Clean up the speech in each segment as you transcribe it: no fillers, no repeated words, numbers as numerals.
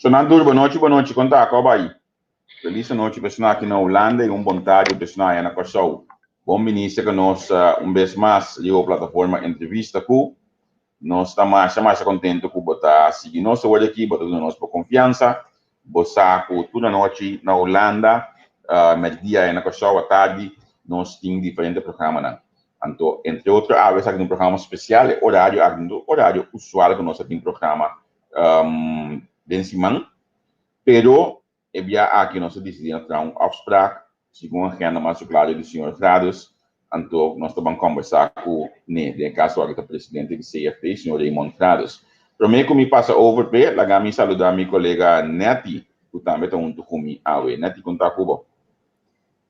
Sonando boa noite, conta a aí. Feliz noite, pessoal aqui na Holanda e bom tarde, pessoal aí na Corsou. Bom ministro que nós, vez mais, ligou a plataforma entrevista com nós estamos mais contentes com botar seguir nosso olho aqui, botar nós por confiança, botar com toda a noite na Holanda, meio-dia aí na Corsou, à tarde, nós temos diferentes programas, né? Então, entre outros, há vezes um programa especial, horário usual que nós temos programa de semana, pero aqui nós decidimos ter uma afspraak, segundo a agenda mais clara do senhor Grados, então nós vamos conversar com o caso do presidente do CFT, senhor Raymond Grados. Primeiro que me passa over para, lá me saludar meu colega Neti, que também está junto comigo. Neti, conta com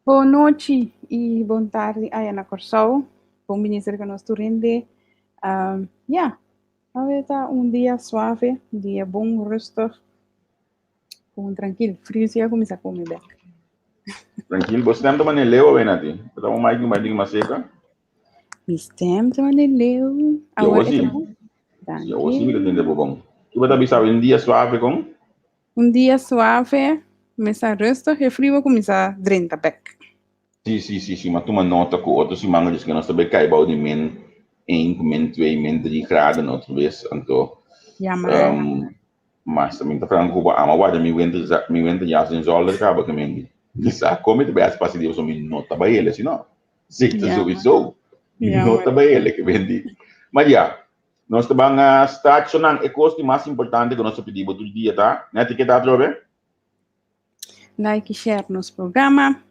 Boa noite e boa tarde aí na Corsou. Bom ministro que nós rende. Está dia suave, dia bom, rustig. Gewoon tranquilo. Frio já começa a comer bem. Tranquilo, você tem também leu, Neti? Estamos mais de uma seca? Me stem também leu. Eu sim que tem bom. Tu vai estar dia suave com? Dia suave, começa rustig e frio começa a 30 back. Sim, mas tu uma nota com outros mangas que nós também caímos de men 1, men 2, men 3 graden outra vez, então. Mas também está falando que a maioria me vende já sem zolder acaba que me bisa como te best para Deus me nota para ele, senão sexta sowieso nota para ele que vende. Mas nós estamos estacionando é coisa mais importante que nós pedimos todo dia, tá? Né, que tá trobe? Like e share nosso programa.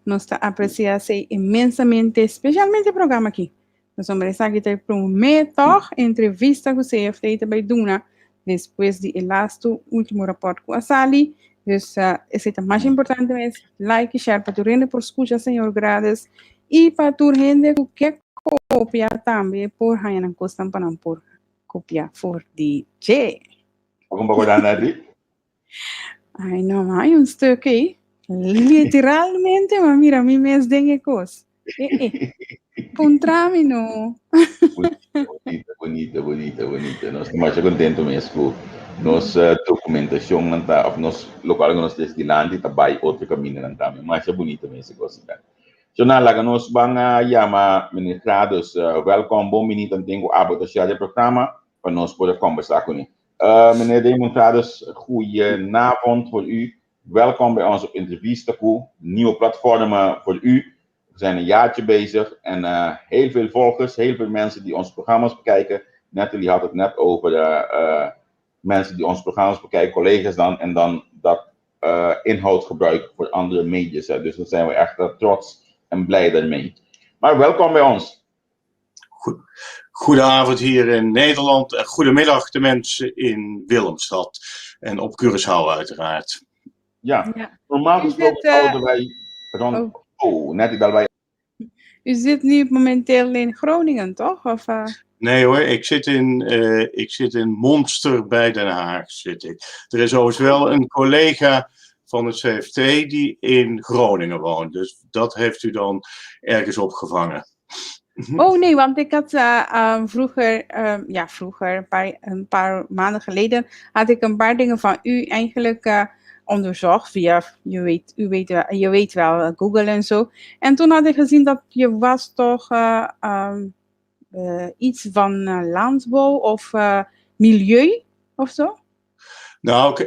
Nós apreciamos imensamente, especialmente o programa aqui. Nós vamos aqui ter prometo entrevista com o CFT também Duna, depois do último rapport com a Sally. Então, esse é o mais importante mesmo. Like e share para tu rende por escuta, senhor Gradas. E para tu rende que copia também por aí na costa para não por copia for DJ. Como vai dar ali? Ai, não, há stuk aí. Literalmente, mas mira, mi mes dengue coisa. Contrami no. Bonita. Nós estamos mais contentes mesmo. Nossa documentação não está, nosso local que nós destilamos está by outro caminho não está, mas é bonita mesmo coisa. So na lá nós vamos chamar ministrados, welcome, bom menino, tenho a abertura do programa para nós poder conversar com ele. Meneer Demonstrados, goedenavond voor u. Welkom bij ons op Intervista Q, nieuwe platformen voor u. We zijn een jaartje bezig en heel veel volgers, heel veel mensen die onze programma's bekijken. Nathalie had het net over mensen die onze programma's bekijken, collega's dan, en dan dat inhoud gebruiken voor andere media's. Dus daar zijn we echt trots en blij daarmee. Maar welkom bij ons. Goedenavond hier in Nederland en goedemiddag de mensen in Willemstad en op Curaçao uiteraard. Ja. Normaal gesproken houden wij rond... net daarbij. U zit nu momenteel in Groningen, toch? Of, Nee hoor, ik zit in Monster bij Den Haag. Zit ik. Er is overigens wel een collega van het CFT die in Groningen woont. Dus dat heeft u dan ergens opgevangen. Oh nee, want ik had vroeger, een paar maanden geleden, had ik een paar dingen van u eigenlijk onderzocht via, je weet wel, Google en zo. En toen had ik gezien dat je was toch iets van landbouw of milieu of zo. Nou,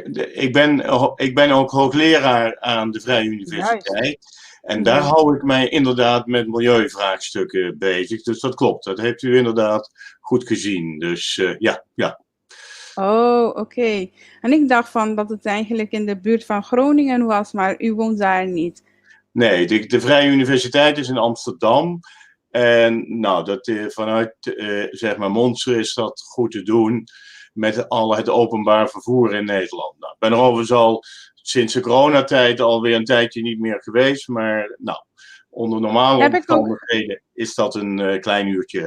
ik ben ook hoogleraar aan de Vrije Universiteit. Juist. En daar hou ik mij inderdaad met milieuvraagstukken bezig. Dus dat klopt. Dat heeft u inderdaad goed gezien. Dus ja. Oh, oké. En ik dacht van dat het eigenlijk in de buurt van Groningen was, maar u woont daar niet. Nee, de Vrije Universiteit is in Amsterdam. En nou, vanuit zeg maar Monster is dat goed te doen met het openbaar vervoer in Nederland. Nou, ik ben er overigens al sinds de coronatijd alweer een tijdje niet meer geweest. Maar nou, onder normale omstandigheden is dat een klein uurtje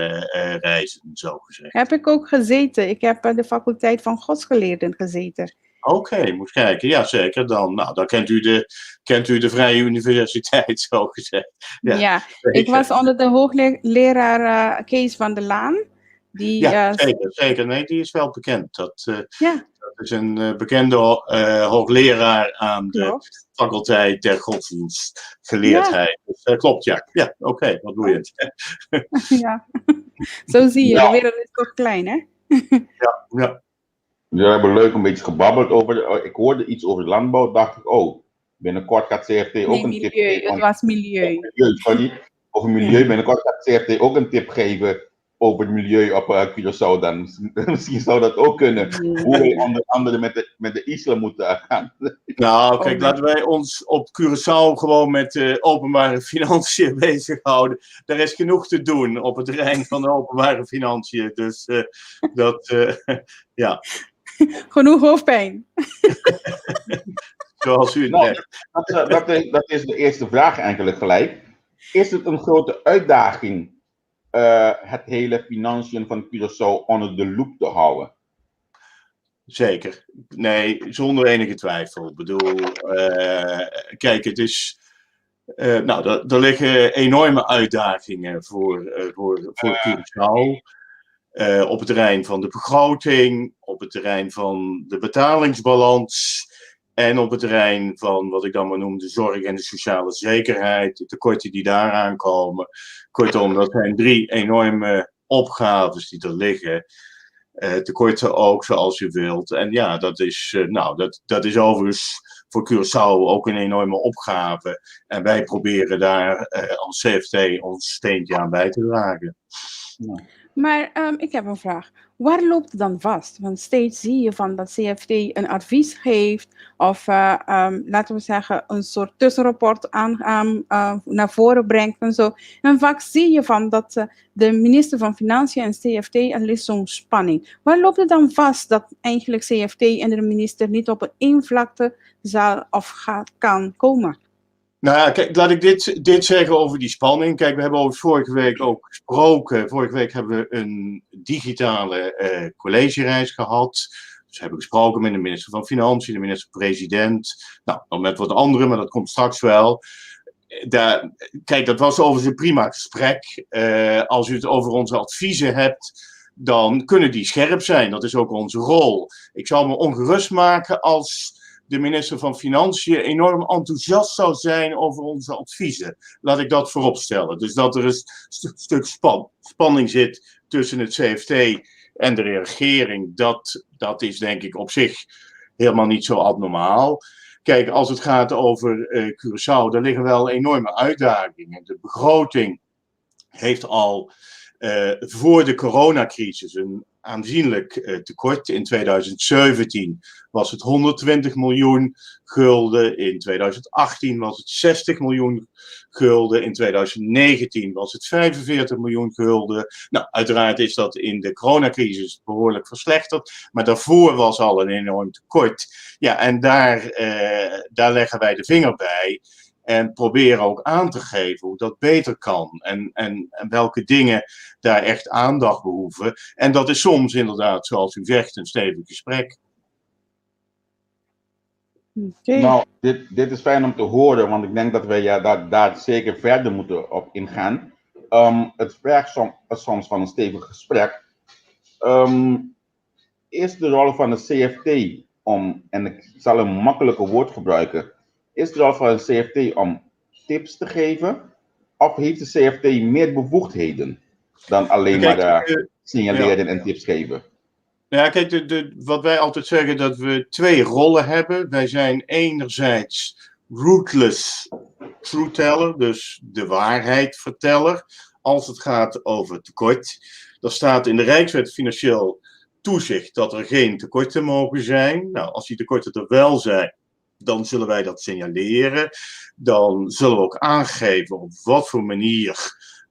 reizen, zo gezegd. Heb ik ook gezeten. Ik heb bij de faculteit van Godsgeleerden gezeten. Oké, moet kijken. Ja, zeker. Dan kent u de Vrije Universiteit, zo gezegd. Ja, ik was onder de hoogleraar Kees van der Laan. Zeker. Nee, die is wel bekend. Dat dat is een bekende hoogleraar aan de Klopt. faculteit der godsdienstgeleerdheid. Ja. Dus, klopt, ja. Ja, oké, wat boeiend. Ja, zo zie je, Ja. de wereld is toch klein, hè? Ja. We hebben leuk een beetje gebabbeld over. Ik hoorde iets over landbouw, dacht ik, binnenkort gaat CFT ook Nee, een tip milieu, geven. het was milieu. Over milieu. Binnenkort gaat CFT ook een tip geven over het milieu op Curaçao. Dan misschien zou dat ook kunnen. Hoe wij onder andere met de islam moeten gaan. Nou, kijk, laten wij ons op Curaçao gewoon met openbare financiën bezighouden. Er is genoeg te doen op het terrein van de openbare financiën. Dus ja. Genoeg hoofdpijn. Zoals u het zegt. Dat is de eerste vraag eigenlijk gelijk. Is het een grote uitdaging het hele financiën van Curaçao onder de loep te houden? Zeker. Nee, zonder enige twijfel. Ik bedoel, kijk, het is... er liggen enorme uitdagingen voor Curaçao. Op het terrein van de begroting, op het terrein van de betalingsbalans en op het terrein van wat ik dan maar noem de zorg en de sociale zekerheid, de tekorten die daaraan komen. Kortom, dat zijn 3 enorme opgaves die er liggen. Tekorten ook, zoals u wilt. En ja, dat is overigens voor Curaçao ook een enorme opgave. En wij proberen daar als CFT ons steentje aan bij te dragen. Ja. Maar ik heb een vraag. Waar loopt het dan vast? Want steeds zie je van dat CFT een advies geeft of laten we zeggen een soort tussenrapport naar voren brengt en zo. En vaak zie je van dat de minister van Financiën en CFT, er is zo'n spanning. Waar loopt het dan vast dat eigenlijk CFT en de minister niet op één vlakte kan komen? Nou ja, kijk, laat ik dit zeggen over die spanning. Kijk, we hebben over vorige week ook gesproken. Vorige week hebben we een digitale collegereis gehad. Dus we hebben gesproken met de minister van Financiën, de minister-president. Nou, dan met wat anderen, maar dat komt straks wel. Kijk, dat was overigens een prima gesprek. Als u het over onze adviezen hebt, dan kunnen die scherp zijn. Dat is ook onze rol. Ik zou me ongerust maken als de minister van Financiën enorm enthousiast zou zijn over onze adviezen. Laat ik dat vooropstellen. Dus dat er een stuk spanning zit tussen het CFT en de regering, dat is denk ik op zich helemaal niet zo abnormaal. Kijk, als het gaat over Curaçao, daar liggen wel enorme uitdagingen. De begroting heeft al voor de coronacrisis een aanzienlijk tekort. In 2017 was het 120 miljoen gulden. In 2018 was het 60 miljoen gulden. In 2019 was het 45 miljoen gulden. Nou, uiteraard is dat in de coronacrisis behoorlijk verslechterd. Maar daarvoor was al een enorm tekort. Ja, en daar leggen wij de vinger bij. En proberen ook aan te geven hoe dat beter kan. En welke dingen daar echt aandacht behoeven. En dat is soms inderdaad, zoals u zegt, een stevig gesprek. Okay. Nou, dit is fijn om te horen, want ik denk dat wij daar zeker verder moeten op ingaan. Het vraagt soms van een stevig gesprek. Is de rol van de CFT en ik zal een makkelijker woord gebruiken, is de rol van de CFT om tips te geven? Of heeft de CFT meer bevoegdheden dan alleen maar signaleren en tips geven? Ja, kijk, wat wij altijd zeggen, dat we 2 rollen hebben. Wij zijn enerzijds ruthless truth-teller, dus de waarheidverteller, als het gaat over tekort. Er staat in de Rijkswet Financieel Toezicht dat er geen tekorten mogen zijn. Nou, als die tekorten er wel zijn, dan zullen wij dat signaleren. Dan zullen we ook aangeven op wat voor manier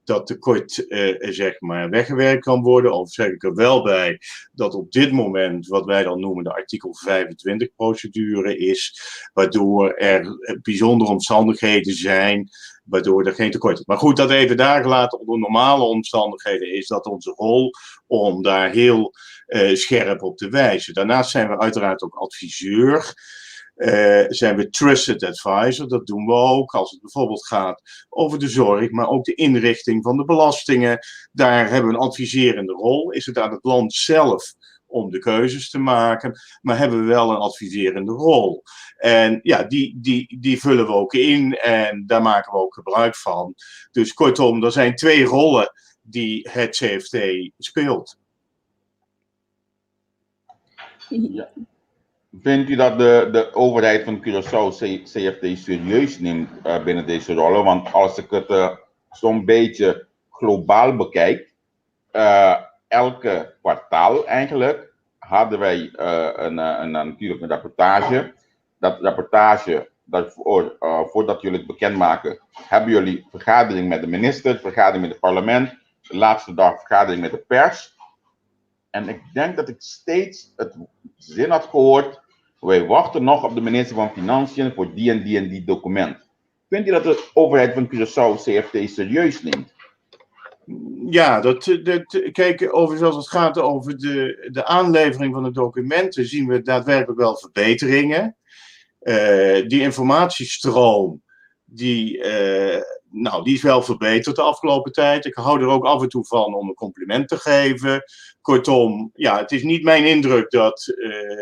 dat tekort zeg maar weggewerkt kan worden. Of zeg ik er wel bij dat op dit moment wat wij dan noemen de artikel 25 procedure is, waardoor er bijzondere omstandigheden zijn, waardoor er geen tekort is. Maar goed, dat even daar gelaten. Onder normale omstandigheden is dat onze rol om daar heel scherp op te wijzen. Daarnaast zijn we uiteraard ook adviseur. Zijn we trusted advisor, dat doen we ook als het bijvoorbeeld gaat over de zorg, maar ook de inrichting van de belastingen. Daar hebben we een adviserende rol. Is het aan het land zelf om de keuzes te maken, maar hebben we wel een adviserende rol. En ja, die vullen we ook in en daar maken we ook gebruik van. Dus kortom, er zijn 2 rollen die het CFT speelt. Ja. Vindt u dat de overheid van Curaçao CFT serieus neemt binnen deze rollen? Want als ik het zo'n beetje globaal bekijk, elke kwartaal eigenlijk hadden wij natuurlijk een rapportage. Dat rapportage, voordat jullie het bekendmaken, hebben jullie vergadering met de minister, vergadering met het parlement, de laatste dag vergadering met de pers. En ik denk dat ik steeds het zin had gehoord, wij wachten nog op de minister van Financiën voor die en die document. Vindt u dat de overheid van Curaçao CFT serieus neemt? Ja, kijk, overigens als het gaat over de aanlevering van de documenten, zien we daadwerkelijk wel verbeteringen. Die informatiestroom, die is wel verbeterd de afgelopen tijd. Ik hou er ook af en toe van om een compliment te geven. Kortom, ja, het is niet mijn indruk dat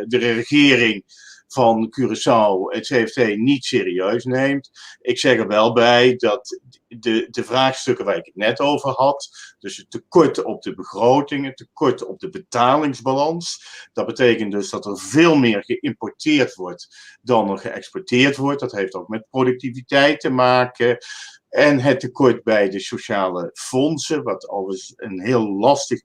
de regering van Curaçao het CFT niet serieus neemt. Ik zeg er wel bij dat de vraagstukken waar ik het net over had, dus het tekort op de begroting, het tekort op de betalingsbalans, dat betekent dus dat er veel meer geïmporteerd wordt dan er geëxporteerd wordt. Dat heeft ook met productiviteit te maken. En het tekort bij de sociale fondsen, wat overigens een heel lastig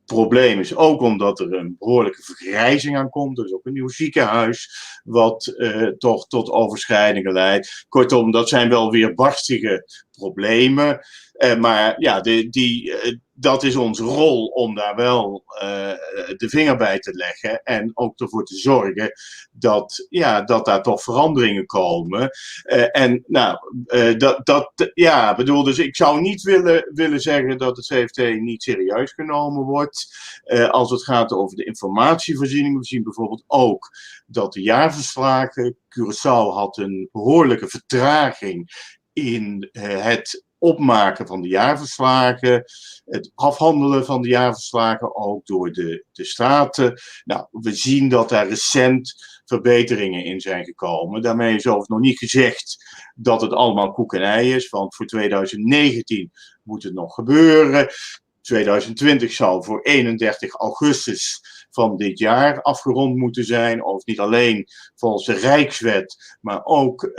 probleem is, ook omdat er een behoorlijke vergrijzing aan komt. Er is ook een nieuw ziekenhuis, wat toch tot overschrijdingen leidt. Kortom, dat zijn wel weer barstige problemen. Maar ja, dat is onze rol om daar wel de vinger bij te leggen. En ook ervoor te zorgen dat daar toch veranderingen komen. Dus ik zou niet willen zeggen dat het CFT niet serieus genomen wordt. Als het gaat over de informatievoorziening. We zien bijvoorbeeld ook dat de jaarverslagen. Curaçao had een behoorlijke vertraging in het opmaken van de jaarverslagen, het afhandelen van de jaarverslagen ook door de staten. Nou, we zien dat daar recent verbeteringen in zijn gekomen. Daarmee is overigens nog niet gezegd dat het allemaal koek en ei is, want voor 2019 moet het nog gebeuren. 2020 zal voor 31 augustus van dit jaar afgerond moeten zijn. Of niet alleen volgens de Rijkswet, maar ook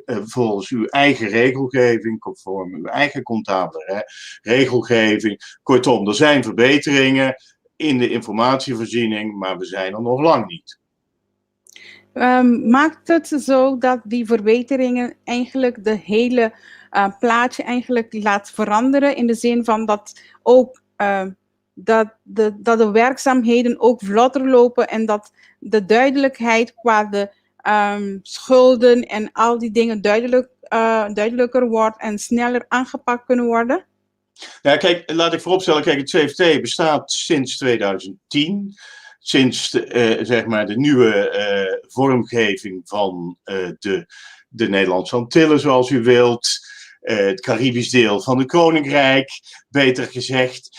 volgens uw eigen regelgeving, conform uw eigen contabele regelgeving. Kortom, er zijn verbeteringen in de informatievoorziening, maar we zijn er nog lang niet. Maakt het zo dat die verbeteringen eigenlijk de hele plaatje eigenlijk laat veranderen, in de zin van dat ook dat de werkzaamheden ook vlotter lopen en dat de duidelijkheid qua de schulden en al die dingen duidelijker wordt en sneller aangepakt kunnen worden? Ja, kijk, laat ik vooropstellen, kijk, het CFT bestaat sinds 2010. Sinds de nieuwe vormgeving van de Nederlandse Antillen, zoals u wilt. Het Caribisch deel van het Koninkrijk, beter gezegd.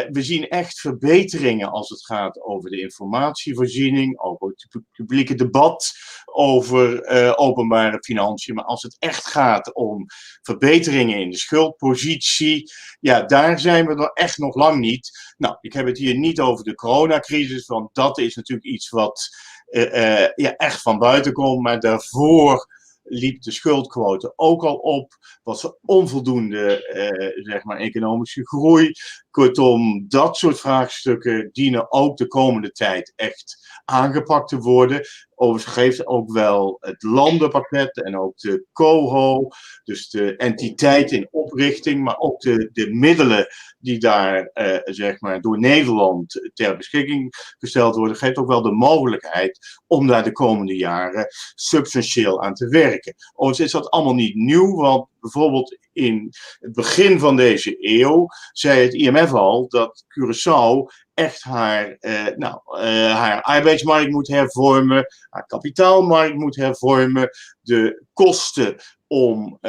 We zien echt verbeteringen als het gaat over de informatievoorziening, over het publieke debat, over openbare financiën. Maar als het echt gaat om verbeteringen in de schuldpositie, ja, daar zijn we er echt nog lang niet. Nou, ik heb het hier niet over de coronacrisis, want dat is natuurlijk iets wat echt van buiten komt, maar daarvoor liep de schuldquote ook al op, was er onvoldoende economische groei. Kortom, dat soort vraagstukken dienen ook de komende tijd echt aangepakt te worden. Overigens geeft ook wel het landenpakket en ook de COHO, dus de entiteit in oprichting, maar ook de middelen die daar door Nederland ter beschikking gesteld worden, geeft ook wel de mogelijkheid om daar de komende jaren substantieel aan te werken. Overigens is dat allemaal niet nieuw, want bijvoorbeeld in het begin van deze eeuw zei het IMF al dat Curaçao echt haar arbeidsmarkt moet hervormen, haar kapitaalmarkt moet hervormen, de kosten om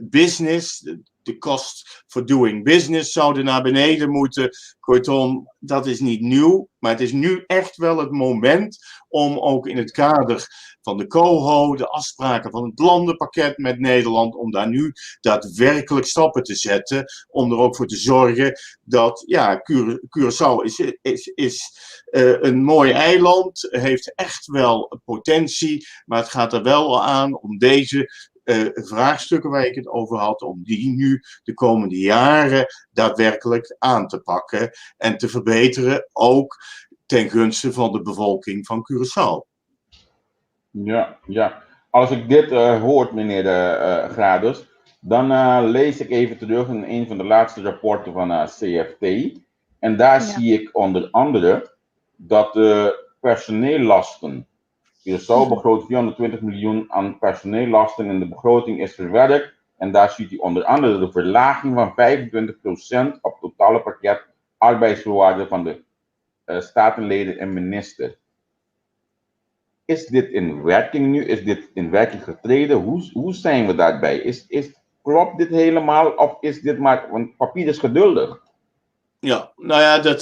business, de cost for doing business zouden naar beneden moeten. Kortom, dat is niet nieuw, maar het is nu echt wel het moment om ook in het kader van de COHO, de afspraken van het landenpakket met Nederland, om daar nu daadwerkelijk stappen te zetten, om er ook voor te zorgen dat, ja, Curaçao is een mooi eiland, heeft echt wel potentie, maar het gaat er wel aan om deze vraagstukken waar ik het over had, om die nu de komende jaren daadwerkelijk aan te pakken en te verbeteren, ook ten gunste van de bevolking van Curaçao. Ja, ja. Als ik dit hoort, meneer Gradus, dan lees ik even terug in een van de laatste rapporten van CFT. En daar zie ik onder andere dat de personeellasten, Curaçao begroot 420 miljoen aan personeellasten en de begroting is verwerkt. En daar ziet u onder andere de verlaging van 25% op het totale pakket arbeidsvoorwaarden van de statenleden en minister. Is dit in werking nu? Is dit in werking getreden? Hoe zijn we daarbij? Klopt dit helemaal of is dit maar, want papier is geduldig. Ja, nou ja,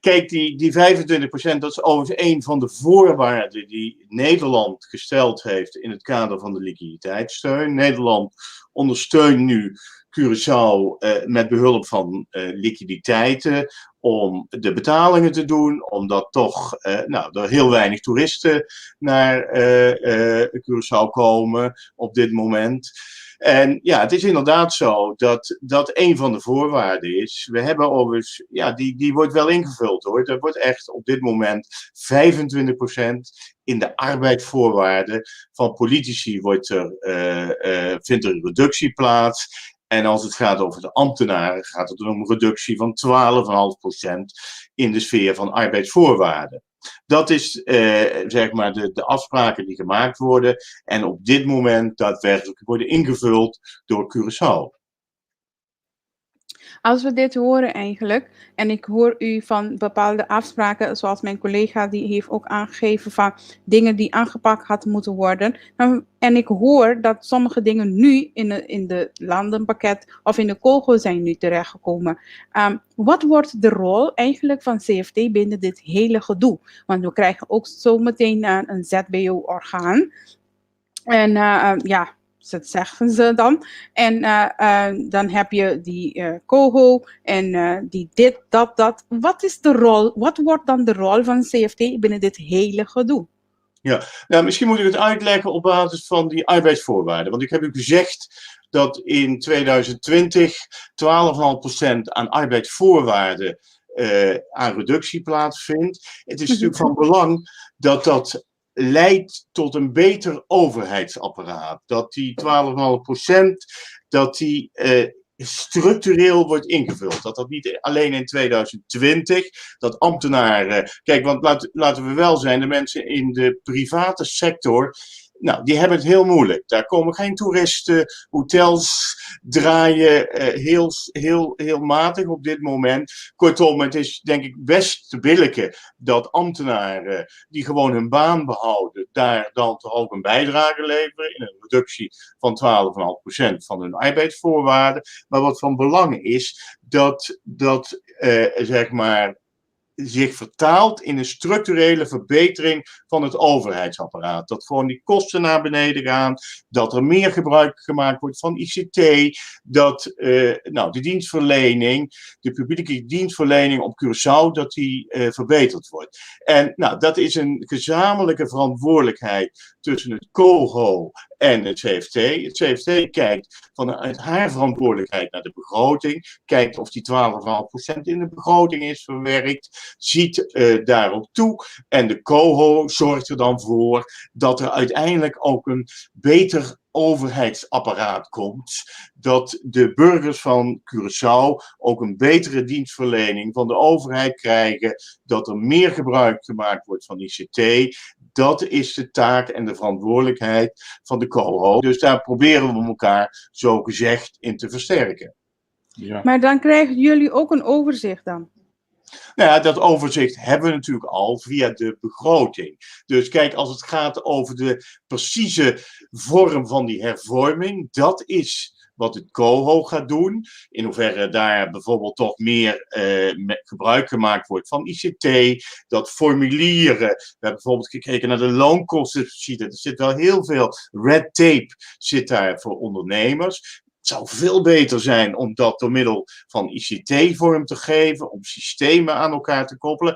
kijk, die 25%, dat is overigens een van de voorwaarden die Nederland gesteld heeft in het kader van de liquiditeitssteun. Nederland ondersteunt nu Curaçao met behulp van liquiditeiten om de betalingen te doen, omdat toch er heel weinig toeristen naar Curaçao komen op dit moment. En ja, het is inderdaad zo dat een van de voorwaarden is. We hebben overigens, ja, die wordt wel ingevuld hoor. Er wordt echt op dit moment 25% in de arbeidsvoorwaarden van politici vindt er een reductie plaats. En als het gaat over de ambtenaren, gaat het om een reductie van 12,5% in de sfeer van arbeidsvoorwaarden. Dat is zeg maar de afspraken die gemaakt worden en op dit moment daadwerkelijk worden ingevuld door Curaçao. Als we dit horen eigenlijk, en ik hoor u van bepaalde afspraken, zoals mijn collega die heeft ook aangegeven van dingen die aangepakt hadden moeten worden. En ik hoor dat sommige dingen nu in de landenpakket of in de COHO zijn nu terechtgekomen. Wat wordt de rol eigenlijk van CFT binnen dit hele gedoe? Want we krijgen ook zometeen een ZBO-orgaan. En ja, dat zeggen ze dan. En dan heb je die COHO en die dit, dat. Wat is de rol? Wat wordt dan de rol van CFT binnen dit hele gedoe? Ja, nou, misschien moet ik het uitleggen op basis van die arbeidsvoorwaarden. Want ik heb u gezegd dat in 2020 12,5% aan arbeidsvoorwaarden aan reductie plaatsvindt. Het is natuurlijk van belang dat dat leidt tot een beter overheidsapparaat. Dat die 12,5%, dat die structureel wordt ingevuld. Dat niet alleen in 2020, dat ambtenaren... Kijk, want laten we wel zijn, de mensen in de private sector, nou, die hebben het heel moeilijk. Daar komen geen toeristen, hotels draaien heel matig op dit moment. Kortom, het is denk ik best te billijken dat ambtenaren die gewoon hun baan behouden, daar dan toch ook een bijdrage leveren in een reductie van 12,5% van hun arbeidsvoorwaarden. Maar wat van belang is, dat zeg maar zich vertaalt in een structurele verbetering van het overheidsapparaat. Dat gewoon die kosten naar beneden gaan, dat er meer gebruik gemaakt wordt van ICT, dat de dienstverlening, de publieke dienstverlening op Curaçao, dat die verbeterd wordt. En nou, dat is een gezamenlijke verantwoordelijkheid tussen het COHO en het CFT. Het CFT kijkt vanuit haar verantwoordelijkheid naar de begroting, kijkt of die 12,5% in de begroting is verwerkt, ziet daarop toe en de COHO zorgt er dan voor dat er uiteindelijk ook een beter overheidsapparaat komt, dat de burgers van Curaçao ook een betere dienstverlening van de overheid krijgen, dat er meer gebruik gemaakt wordt van ICT. Dat is de taak en de verantwoordelijkheid van de COHO. Dus daar proberen we elkaar zogezegd in te versterken. Ja. Maar dan krijgen jullie ook een overzicht dan? Nou ja, dat overzicht hebben we natuurlijk al via de begroting. Dus kijk, als het gaat over de precieze vorm van die hervorming, dat is wat het COHO gaat doen. In hoeverre daar bijvoorbeeld toch meer gebruik gemaakt wordt van ICT, dat formulieren. We hebben bijvoorbeeld gekeken naar de loonkosten. Er zit wel heel veel red tape zit daar voor ondernemers. Het zou veel beter zijn om dat door middel van ICT vorm te geven, om systemen aan elkaar te koppelen.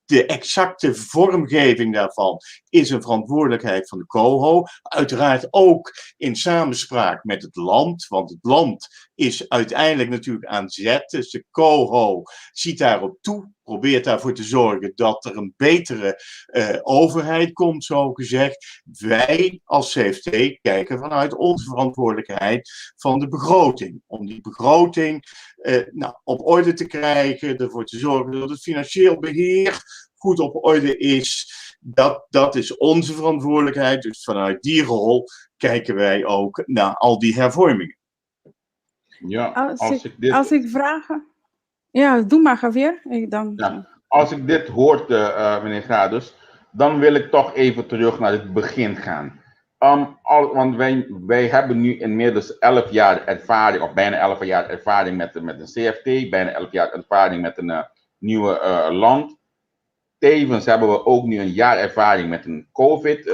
De exacte vormgeving daarvan is een verantwoordelijkheid van de COHO. Uiteraard ook in samenspraak met het land, want het land is uiteindelijk natuurlijk aan zet. Dus de COHO ziet daarop toe, probeert daarvoor te zorgen dat er een betere overheid komt, zo gezegd. Wij als CFT kijken vanuit onze verantwoordelijkheid van de begroting. Om die begroting op orde te krijgen, ervoor te zorgen dat het financieel beheer goed op orde is. Dat is onze verantwoordelijkheid. Dus vanuit die rol kijken wij ook naar al die hervormingen. Ja, als ik vragen... Ja, doe maar, Javier. Als ik dit hoort, meneer Gradus, dan wil ik toch even terug naar het begin gaan. Want wij hebben nu inmiddels 11 jaar ervaring, of bijna 11 jaar ervaring met een CFT, bijna 11 jaar ervaring met een nieuwe land. Tevens hebben we ook nu een jaar ervaring met een COVID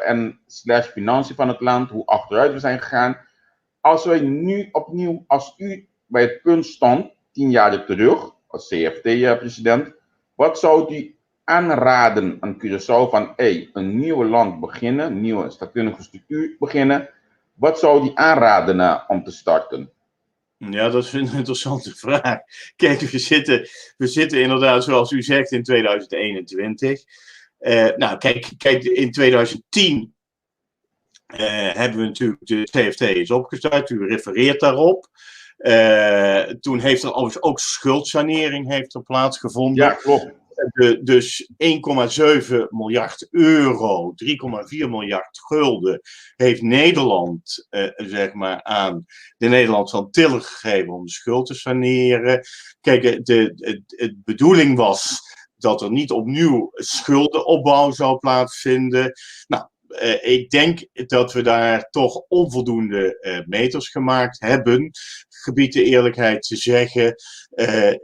en / financiën van het land, hoe achteruit we zijn gegaan. Als wij nu opnieuw, als u bij het punt stond, 10 jaar terug, als CFT-president, wat zou u aanraden aan Curaçao van een nieuw land beginnen, een nieuwe statutige structuur beginnen? Wat zou die aanraden om te starten? Ja, dat is een interessante vraag. Kijk, we zitten inderdaad, zoals u zegt, in 2021. Kijk, in 2010 hebben we natuurlijk de CFT is opgestart. U refereert daarop. Toen heeft er overigens ook schuldsanering plaatsgevonden. Ja, klopt. Dus 1,7 miljard euro, 3,4 miljard gulden heeft Nederland aan de Nederlandse Antillen gegeven om de schuld te saneren. Kijk, de bedoeling was dat er niet opnieuw schuldenopbouw zou plaatsvinden. Nou, ik denk dat we daar toch onvoldoende meters gemaakt hebben. Gebied de eerlijkheid te zeggen,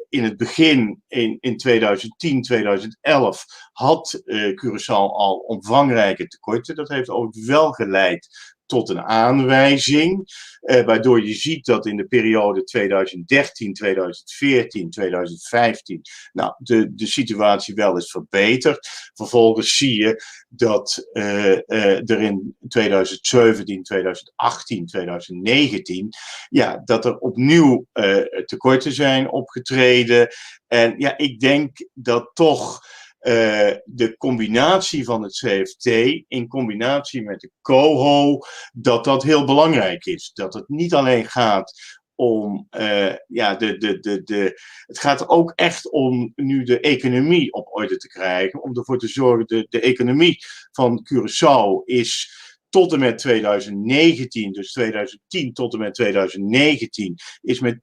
in het begin, in 2010, 2011, had Curaçao al omvangrijke tekorten. Dat heeft ook wel geleid tot een aanwijzing, waardoor je ziet dat in de periode 2013, 2014, 2015, de situatie wel is verbeterd. Vervolgens zie je dat er in 2017, 2018, 2019, dat er opnieuw tekorten zijn opgetreden. En ja, ik denk dat toch de combinatie van het CFT in combinatie met de COHO, dat heel belangrijk is. Dat het niet alleen gaat om, het gaat ook echt om nu de economie op orde te krijgen, om ervoor te zorgen, de economie van Curaçao is tot en met 2019, dus 2010 tot en met 2019, is met 10%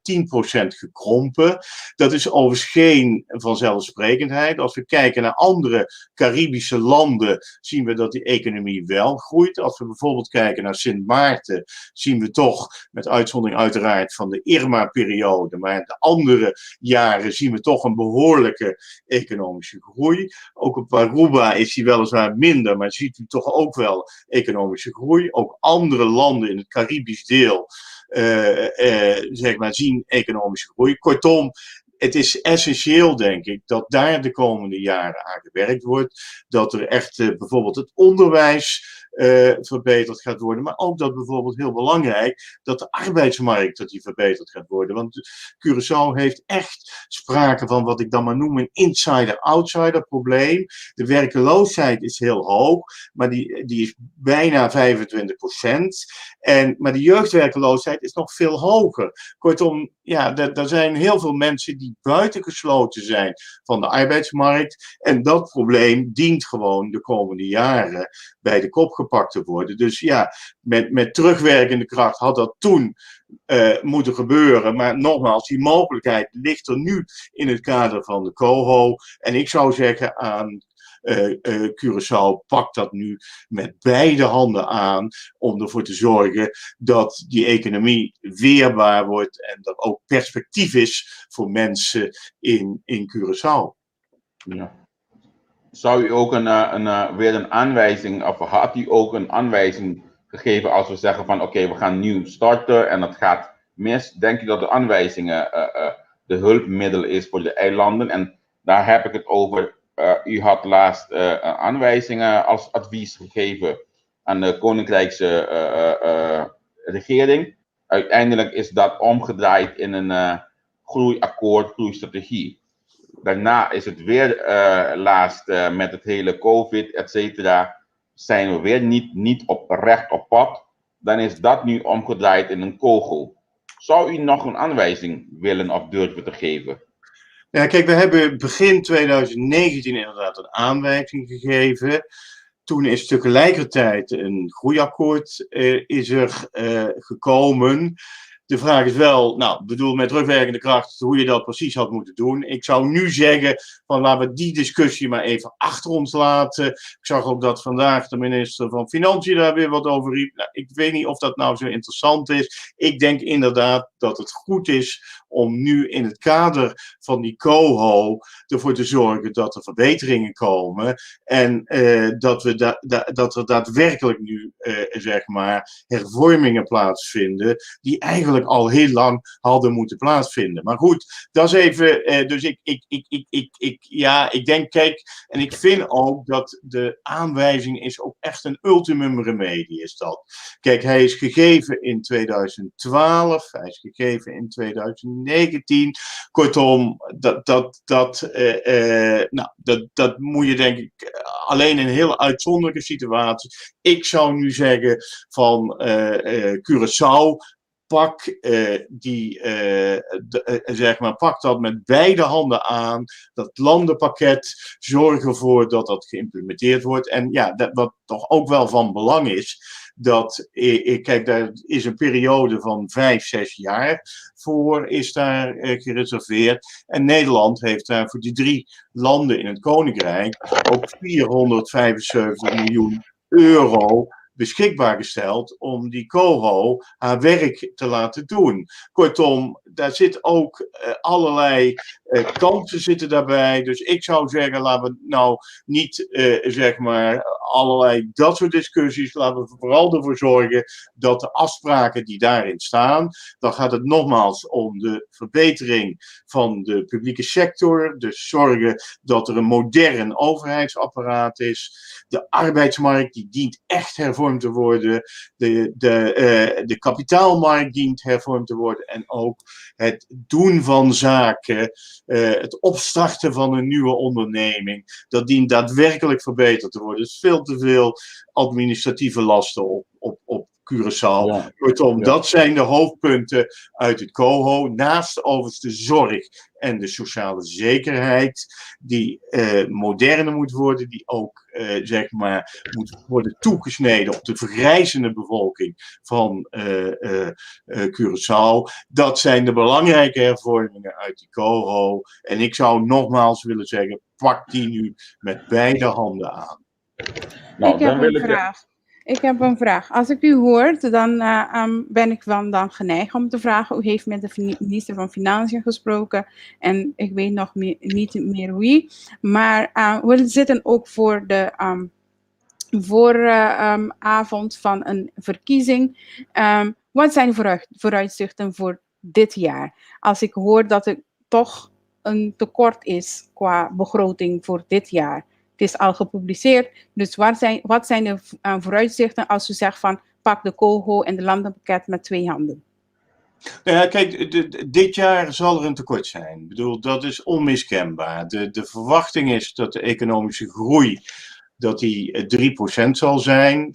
gekrompen. Dat is overigens geen vanzelfsprekendheid. Als we kijken naar andere Caribische landen, zien we dat die economie wel groeit. Als we bijvoorbeeld kijken naar Sint Maarten, zien we toch, met uitzondering uiteraard van de Irma-periode, maar de andere jaren zien we toch een behoorlijke economische groei. Ook op Aruba is die weliswaar minder, maar ziet u toch ook wel economische groei. Ook andere landen in het Caribisch deel zien economische groei. Kortom, het is essentieel, denk ik, dat daar de komende jaren aan gewerkt wordt. Dat er echt bijvoorbeeld het onderwijs verbeterd gaat worden. Maar ook dat bijvoorbeeld heel belangrijk, dat de arbeidsmarkt die verbeterd gaat worden. Want Curaçao heeft echt sprake van wat ik dan maar noem een insider-outsider probleem. De werkeloosheid is heel hoog, maar die is bijna 25%. Maar de jeugdwerkeloosheid is nog veel hoger. Kortom, er zijn heel veel mensen die buitengesloten zijn van de arbeidsmarkt. En dat probleem dient gewoon de komende jaren bij de kop gepakt te worden. Dus met terugwerkende kracht had dat toen moeten gebeuren. Maar nogmaals, die mogelijkheid ligt er nu in het kader van de COHO. En ik zou zeggen aan Curaçao pakt dat nu met beide handen aan om ervoor te zorgen dat die economie weerbaar wordt en dat ook perspectief is voor mensen in Curaçao. Ja. Zou u ook weer een aanwijzing, of had u ook een aanwijzing gegeven als we zeggen van oké, we gaan nieuw starten en het gaat mis? Denk u dat de aanwijzingen de hulpmiddel is voor de eilanden? En daar heb ik het over. U had laatst aanwijzingen als advies gegeven aan de Koninkrijkse regering. Uiteindelijk is dat omgedraaid in een groeiakkoord, groeistrategie. Daarna is het weer laatst met het hele COVID, et cetera, zijn we weer niet recht op pad. Dan is dat nu omgedraaid in een kogel. Zou u nog een aanwijzing willen of durven te geven? Ja, kijk, we hebben begin 2019 inderdaad een aanwijzing gegeven. Toen is tegelijkertijd een groeiakkoord is er gekomen. De vraag is wel, nou, bedoel met terugwerkende kracht, hoe je dat precies had moeten doen. Ik zou nu zeggen, van laten we die discussie maar even achter ons laten. Ik zag ook dat vandaag de minister van Financiën daar weer wat over riep. Nou, ik weet niet of dat nou zo interessant is. Ik denk inderdaad dat het goed is om nu in het kader van die COHO ervoor te zorgen dat er verbeteringen komen. En dat er daadwerkelijk nu, zeg maar, hervormingen plaatsvinden die eigenlijk al heel lang hadden moeten plaatsvinden. Maar goed, dat is even, dus ik denk, kijk, en ik vind ook dat de aanwijzing is ook echt een ultimum remedie is dat. Kijk, hij is gegeven in 2012, hij is gegeven in 2019, kortom, dat moet je denk ik alleen in heel uitzonderlijke situaties. Ik zou nu zeggen van Curaçao, pak dat met beide handen aan, dat landenpakket, zorg ervoor dat dat geïmplementeerd wordt. En ja, wat toch ook wel van belang is, dat, kijk, daar is een periode van 5-6 jaar voor, is daar gereserveerd. En Nederland heeft daar voor die 3 landen in het Koninkrijk ook 475 miljoen euro beschikbaar gesteld om die COHO haar werk te laten doen. Kortom, daar zit ook allerlei kansen zitten daarbij. Dus ik zou zeggen, laten we nou niet zeg maar allerlei dat soort discussies, laten we vooral ervoor zorgen dat de afspraken die daarin staan, dan gaat het nogmaals om de verbetering van de publieke sector, dus zorgen dat er een modern overheidsapparaat is. De arbeidsmarkt die dient echt hervormd te worden. De kapitaalmarkt dient hervormd te worden. En ook het doen van zaken, het opstarten van een nieuwe onderneming, dat dient daadwerkelijk verbeterd te worden. Er is veel te veel administratieve lasten op Curaçao. Ja. Kortom, dat zijn de hoofdpunten uit het COHO. Naast overigens de zorg en de sociale zekerheid, die moderner moet worden, die ook zeg maar moet worden toegesneden op de vergrijzende bevolking van Curaçao. Dat zijn de belangrijke hervormingen uit die COHO. En ik zou nogmaals willen zeggen, pak die nu met beide handen aan. Nou, Ik heb een vraag. Als ik u hoor, dan ben ik dan geneigd om te vragen. U heeft met de minister van Financiën gesproken en ik weet nog niet meer wie. Maar we zitten ook voor de avond van een verkiezing. Wat zijn vooruitzichten voor dit jaar? Als ik hoor dat er toch een tekort is qua begroting voor dit jaar. Het is al gepubliceerd, dus wat zijn de vooruitzichten als u zegt van pak de COHO en de landenpakket met 2 handen? Nou ja, kijk, dit jaar zal er een tekort zijn. Ik bedoel, dat is onmiskenbaar. De verwachting is dat de economische groei dat die 3% zal zijn.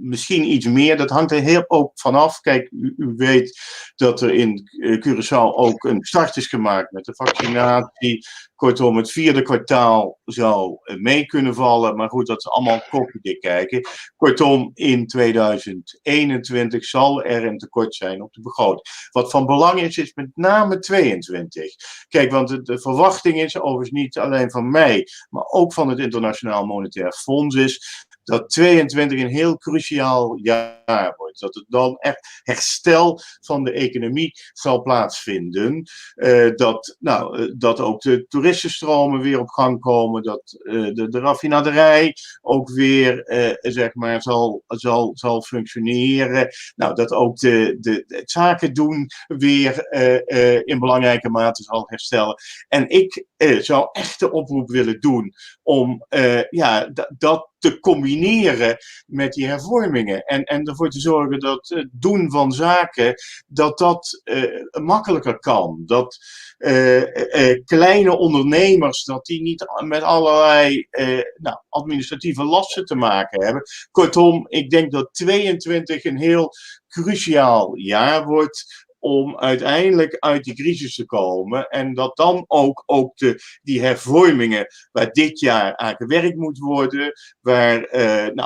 Misschien iets meer. Dat hangt er heel ook vanaf. Kijk, u weet dat er in Curaçao ook een start is gemaakt met de vaccinatie. Kortom, het 4e kwartaal zou mee kunnen vallen. Maar goed, dat is allemaal koffiedik kijken. Kortom, in 2021 zal er een tekort zijn op de begroting. Wat van belang is met name 22. Kijk, want de verwachting is overigens niet alleen van mij, maar ook van het Internationaal Monetair Fonds is dat 22 een heel cruciaal jaar wordt. Dat het dan echt herstel van de economie zal plaatsvinden. Dat ook de toeristenstromen weer op gang komen. Dat de raffinaderij ook weer zeg maar zal functioneren. Dat ook het zaken doen weer in belangrijke mate zal herstellen. En ik zou echt de oproep willen doen om dat te combineren met die hervormingen. En ervoor te zorgen dat het doen van zaken, dat makkelijker kan. Dat kleine ondernemers, dat die niet met allerlei administratieve lasten te maken hebben. Kortom, ik denk dat 22 een heel cruciaal jaar wordt om uiteindelijk uit die crisis te komen. En dat dan ook die hervormingen, waar dit jaar aan gewerkt moet worden, waar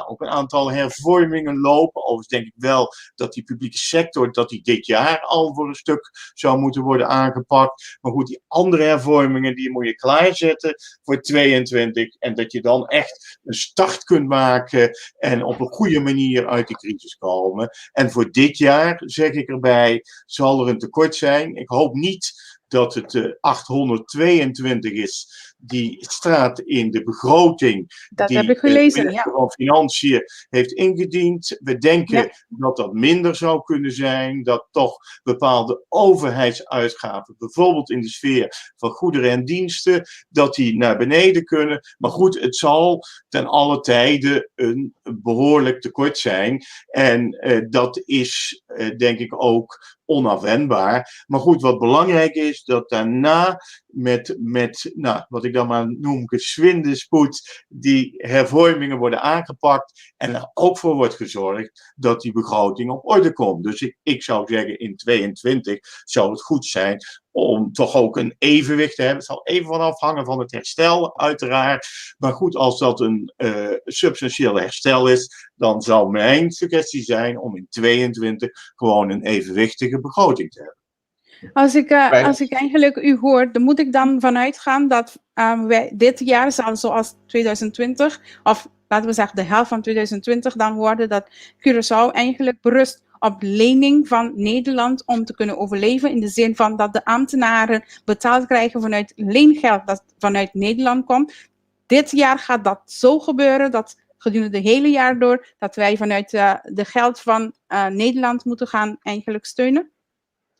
ook een aantal hervormingen lopen. Overigens denk ik wel dat die publieke sector, dat die dit jaar al voor een stuk zou moeten worden aangepakt. Maar goed, die andere hervormingen, die moet je klaarzetten voor 22. En dat je dan echt een start kunt maken en op een goede manier uit die crisis komen. En voor dit jaar, zeg ik erbij, zal er een tekort zijn. Ik hoop niet dat het 822 is die staat in de begroting. Dat die heb ik gelezen, de minister van Financiën heeft ingediend. We denken dat dat minder zou kunnen zijn. Dat toch bepaalde overheidsuitgaven, bijvoorbeeld in de sfeer van goederen en diensten, dat die naar beneden kunnen. Maar goed, het zal ten alle tijde een behoorlijk tekort zijn. En dat is denk ik ook onafwendbaar. Maar goed, wat belangrijk is, dat daarna met wat ik dan maar noem gezwinde spoed, die hervormingen worden aangepakt en er ook voor wordt gezorgd dat die begroting op orde komt. Dus ik zou zeggen, in 22 zou het goed zijn om toch ook een evenwicht te hebben. Het zal even van afhangen van het herstel, uiteraard. Maar goed, als dat een substantieel herstel is, dan zou mijn suggestie zijn om in 22 gewoon een evenwichtige begroting te hebben. Als ik eigenlijk u hoor, dan moet ik dan vanuit gaan dat wij dit jaar zal zoals 2020, of laten we zeggen de helft van 2020 dan worden, dat Curaçao eigenlijk berust op lening van Nederland om te kunnen overleven, in de zin van dat de ambtenaren betaald krijgen vanuit leengeld dat vanuit Nederland komt. Dit jaar gaat dat zo gebeuren, dat gedurende het hele jaar door, dat wij vanuit de geld van Nederland moeten gaan eigenlijk steunen?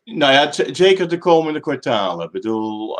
Nou ja, zeker de komende kwartalen. Ik bedoel,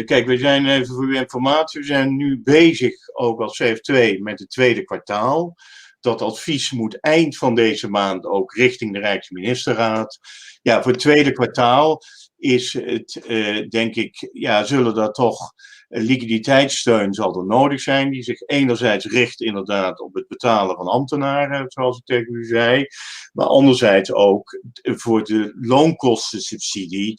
kijk, we zijn even voor uw informatie, we zijn nu bezig, ook als CF2, met het tweede kwartaal. Dat advies moet eind van deze maand ook richting de Rijksministerraad. Ja, voor het tweede kwartaal is het, denk ik, zullen dat toch liquiditeitssteun zal er nodig zijn, die zich enerzijds richt inderdaad op het betalen van ambtenaren, zoals ik tegen u zei, maar anderzijds ook voor de loonkostensubsidie,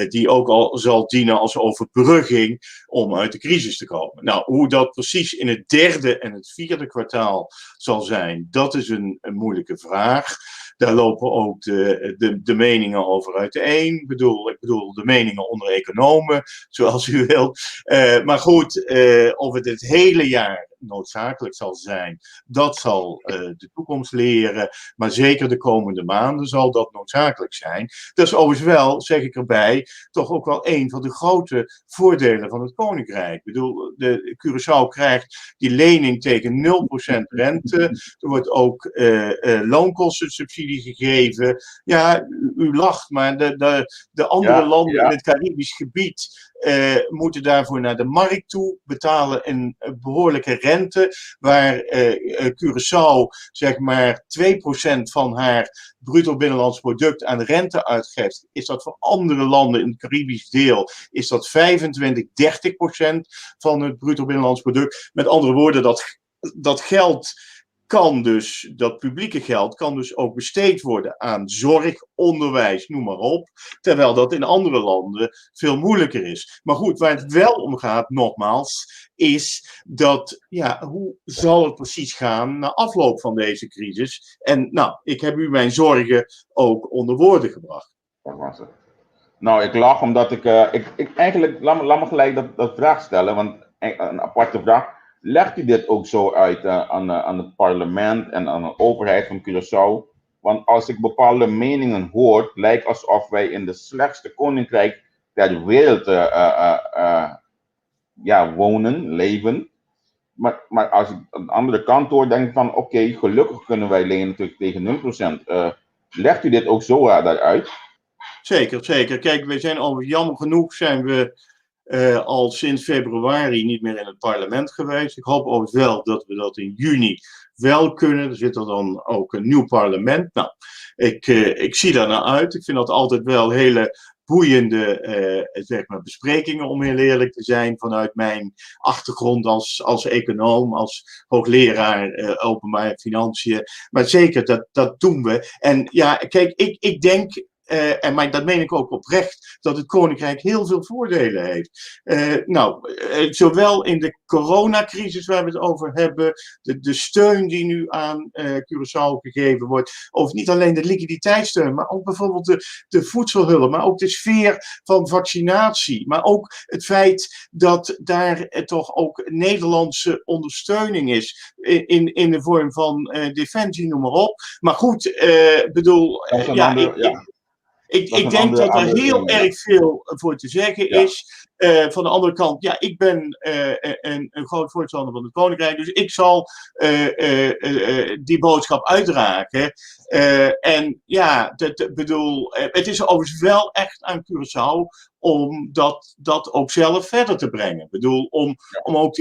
die ook al zal dienen als overbrugging om uit de crisis te komen. Nou, hoe dat precies in het derde en het vierde kwartaal zal zijn, dat is een moeilijke vraag. Daar lopen ook de meningen over uiteen. Ik bedoel de meningen onder economen, zoals u wilt. Maar goed, of het hele jaar noodzakelijk zal zijn, dat zal de toekomst leren. Maar zeker de komende maanden zal dat noodzakelijk zijn. Dat is overigens wel, zeg ik erbij, toch ook wel een van de grote voordelen van het Koninkrijk. Ik bedoel, de Curaçao krijgt die lening tegen 0% rente. Er wordt ook loonkostensubsidie gegeven. Ja, u lacht, maar de andere landen in het Caribisch gebied moeten daarvoor naar de markt toe, betalen een behoorlijke rente, waar Curaçao zeg maar 2% van haar bruto binnenlands product aan rente uitgeeft, is dat voor andere landen in het Caribisch deel, is dat 25-30% van het bruto binnenlands product. Met andere woorden, dat geld kan dus, dat publieke geld kan dus ook besteed worden aan zorg, onderwijs, noem maar op. Terwijl dat in andere landen veel moeilijker is. Maar goed, waar het wel om gaat, nogmaals, is dat, ja, hoe zal het precies gaan na afloop van deze crisis? En nou, ik heb u mijn zorgen ook onder woorden gebracht. Dat was het. Nou, ik lach omdat ik eigenlijk, laat me gelijk dat vraag stellen, want een aparte vraag. Legt u dit ook zo uit aan het parlement en aan de overheid van Curaçao? Want als ik bepaalde meningen hoor, lijkt alsof wij in de slechtste koninkrijk ter wereld wonen, leven. Maar als ik aan de andere kant hoor, denk ik van oké, gelukkig kunnen wij lenen tegen 0%. Legt u dit ook zo daaruit? Zeker, zeker. Kijk, we zijn jammer genoeg zijn we al sinds februari niet meer in het parlement geweest. Ik hoop ook wel dat we dat in juni wel kunnen. Er zit er dan ook een nieuw parlement. Nou, ik zie daar naar uit. Ik vind dat altijd wel hele boeiende zeg maar besprekingen, om heel eerlijk te zijn, vanuit mijn achtergrond als econoom, als hoogleraar openbare financiën. Maar zeker, dat doen we. En ja, kijk, ik denk, maar dat meen ik ook oprecht, dat het Koninkrijk heel veel voordelen heeft. Zowel in de coronacrisis waar we het over hebben, de steun die nu aan Curaçao gegeven wordt, of niet alleen de liquiditeitssteun, maar ook bijvoorbeeld de voedselhulp, maar ook de sfeer van vaccinatie, maar ook het feit dat daar toch ook Nederlandse ondersteuning is in de vorm van defensie, noem maar op. Maar goed, ik denk dat er heel erg veel voor te zeggen is. Van de andere kant, ja, ik ben een groot voorstander van het Koninkrijk, dus ik zal die boodschap uitdragen. En ja, het is overigens wel echt aan Curaçao om dat ook zelf verder te brengen. Ik bedoel, om ook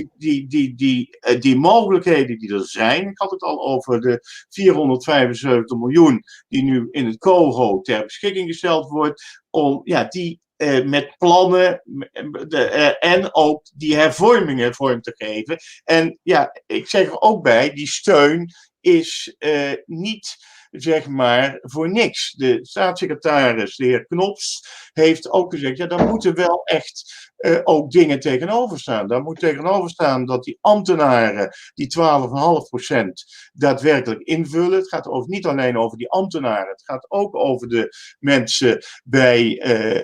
die mogelijkheden die er zijn. Ik had het al over de 475 miljoen die nu in het COHO ter beschikking gesteld wordt, om die met plannen en ook die hervormingen vorm te geven. En ja, ik zeg er ook bij, die steun is niet, zeg maar, voor niks. De staatssecretaris, de heer Knops, heeft ook gezegd, ja, daar moeten wel echt ook dingen tegenover staan. Daar moet tegenover staan dat die ambtenaren die 12,5% daadwerkelijk invullen. Het gaat niet alleen over die ambtenaren, het gaat ook over de mensen bij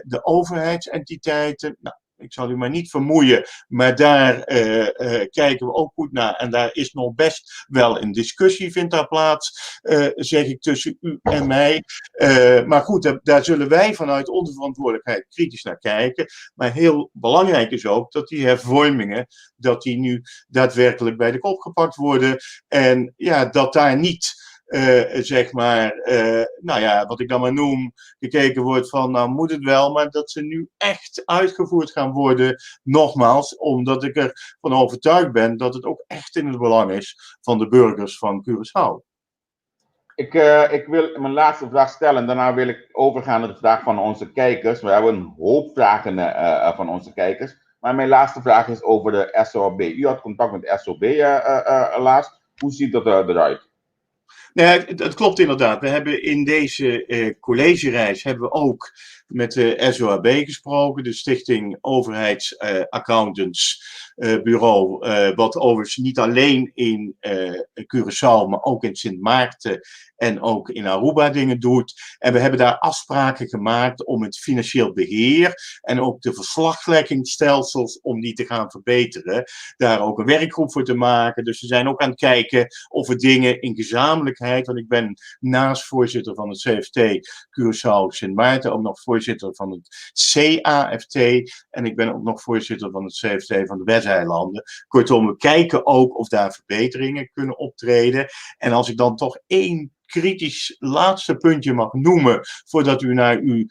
de overheidsentiteiten. Nou, ik zal u maar niet vermoeien, maar daar kijken we ook goed naar. En daar is nog best wel een discussie, vindt daar plaats, zeg ik, tussen u en mij. Maar goed, daar zullen wij vanuit onze verantwoordelijkheid kritisch naar kijken. Maar heel belangrijk is ook dat die hervormingen, dat die nu daadwerkelijk bij de kop gepakt worden. En ja, dat daar niet zeg maar, wat ik dan maar noem, gekeken wordt van, nou moet het wel, maar dat ze nu echt uitgevoerd gaan worden, nogmaals, omdat ik ervan overtuigd ben dat het ook echt in het belang is van de burgers van Curaçao. Ik wil mijn laatste vraag stellen en daarna wil ik overgaan naar de vraag van onze kijkers. We hebben een hoop vragen van onze kijkers, maar mijn laatste vraag is over de SOB. U had contact met de SOB laatst. Hoe ziet dat eruit? Nee, het klopt inderdaad. We hebben in deze collegereis hebben we ook met de SOAB gesproken, de Stichting Overheidsaccountantsbureau, wat overigens niet alleen in Curaçao, maar ook in Sint Maarten en ook in Aruba dingen doet. En we hebben daar afspraken gemaakt om het financieel beheer en ook de verslagleggingsstelsels, om die te gaan verbeteren. Daar ook een werkgroep voor te maken. Dus we zijn ook aan het kijken of we dingen in gezamenlijkheid, want ik ben naast voorzitter van het CFT Curaçao Sint Maarten ook nog voorzitter van het CAFT en ik ben ook nog voorzitter van het CFT van de Wijseilanden. Kortom, we kijken ook of daar verbeteringen kunnen optreden. En als ik dan toch één kritisch laatste puntje mag noemen, voordat u naar uw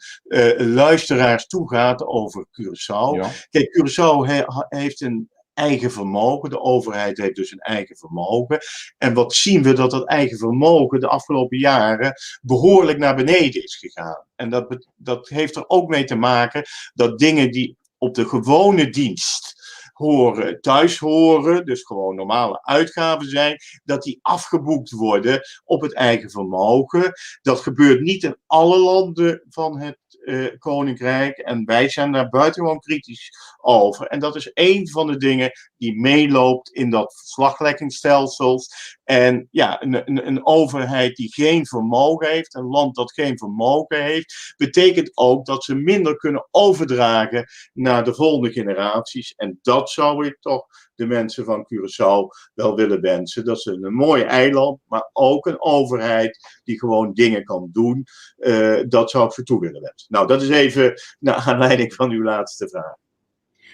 luisteraars toe gaat over Curaçao. Ja. Kijk, Curaçao heeft een eigen vermogen. De overheid heeft dus een eigen vermogen. En wat zien we dat eigen vermogen de afgelopen jaren behoorlijk naar beneden is gegaan. En dat heeft er ook mee te maken dat dingen die op de gewone dienst thuis horen, dus gewoon normale uitgaven zijn, dat die afgeboekt worden op het eigen vermogen. Dat gebeurt niet in alle landen van het Koninkrijk en wij zijn daar buitengewoon kritisch over. En dat is één van de dingen die meeloopt in dat verslagleggingsstelsel. En ja, een overheid die geen vermogen heeft, een land dat geen vermogen heeft, betekent ook dat ze minder kunnen overdragen naar de volgende generaties. En dat zou ik toch de mensen van Curaçao wel willen wensen. Dat ze een mooi eiland, maar ook een overheid die gewoon dingen kan doen. Dat zou ik ze toe willen wensen. Nou, dat is even naar aanleiding van uw laatste vraag.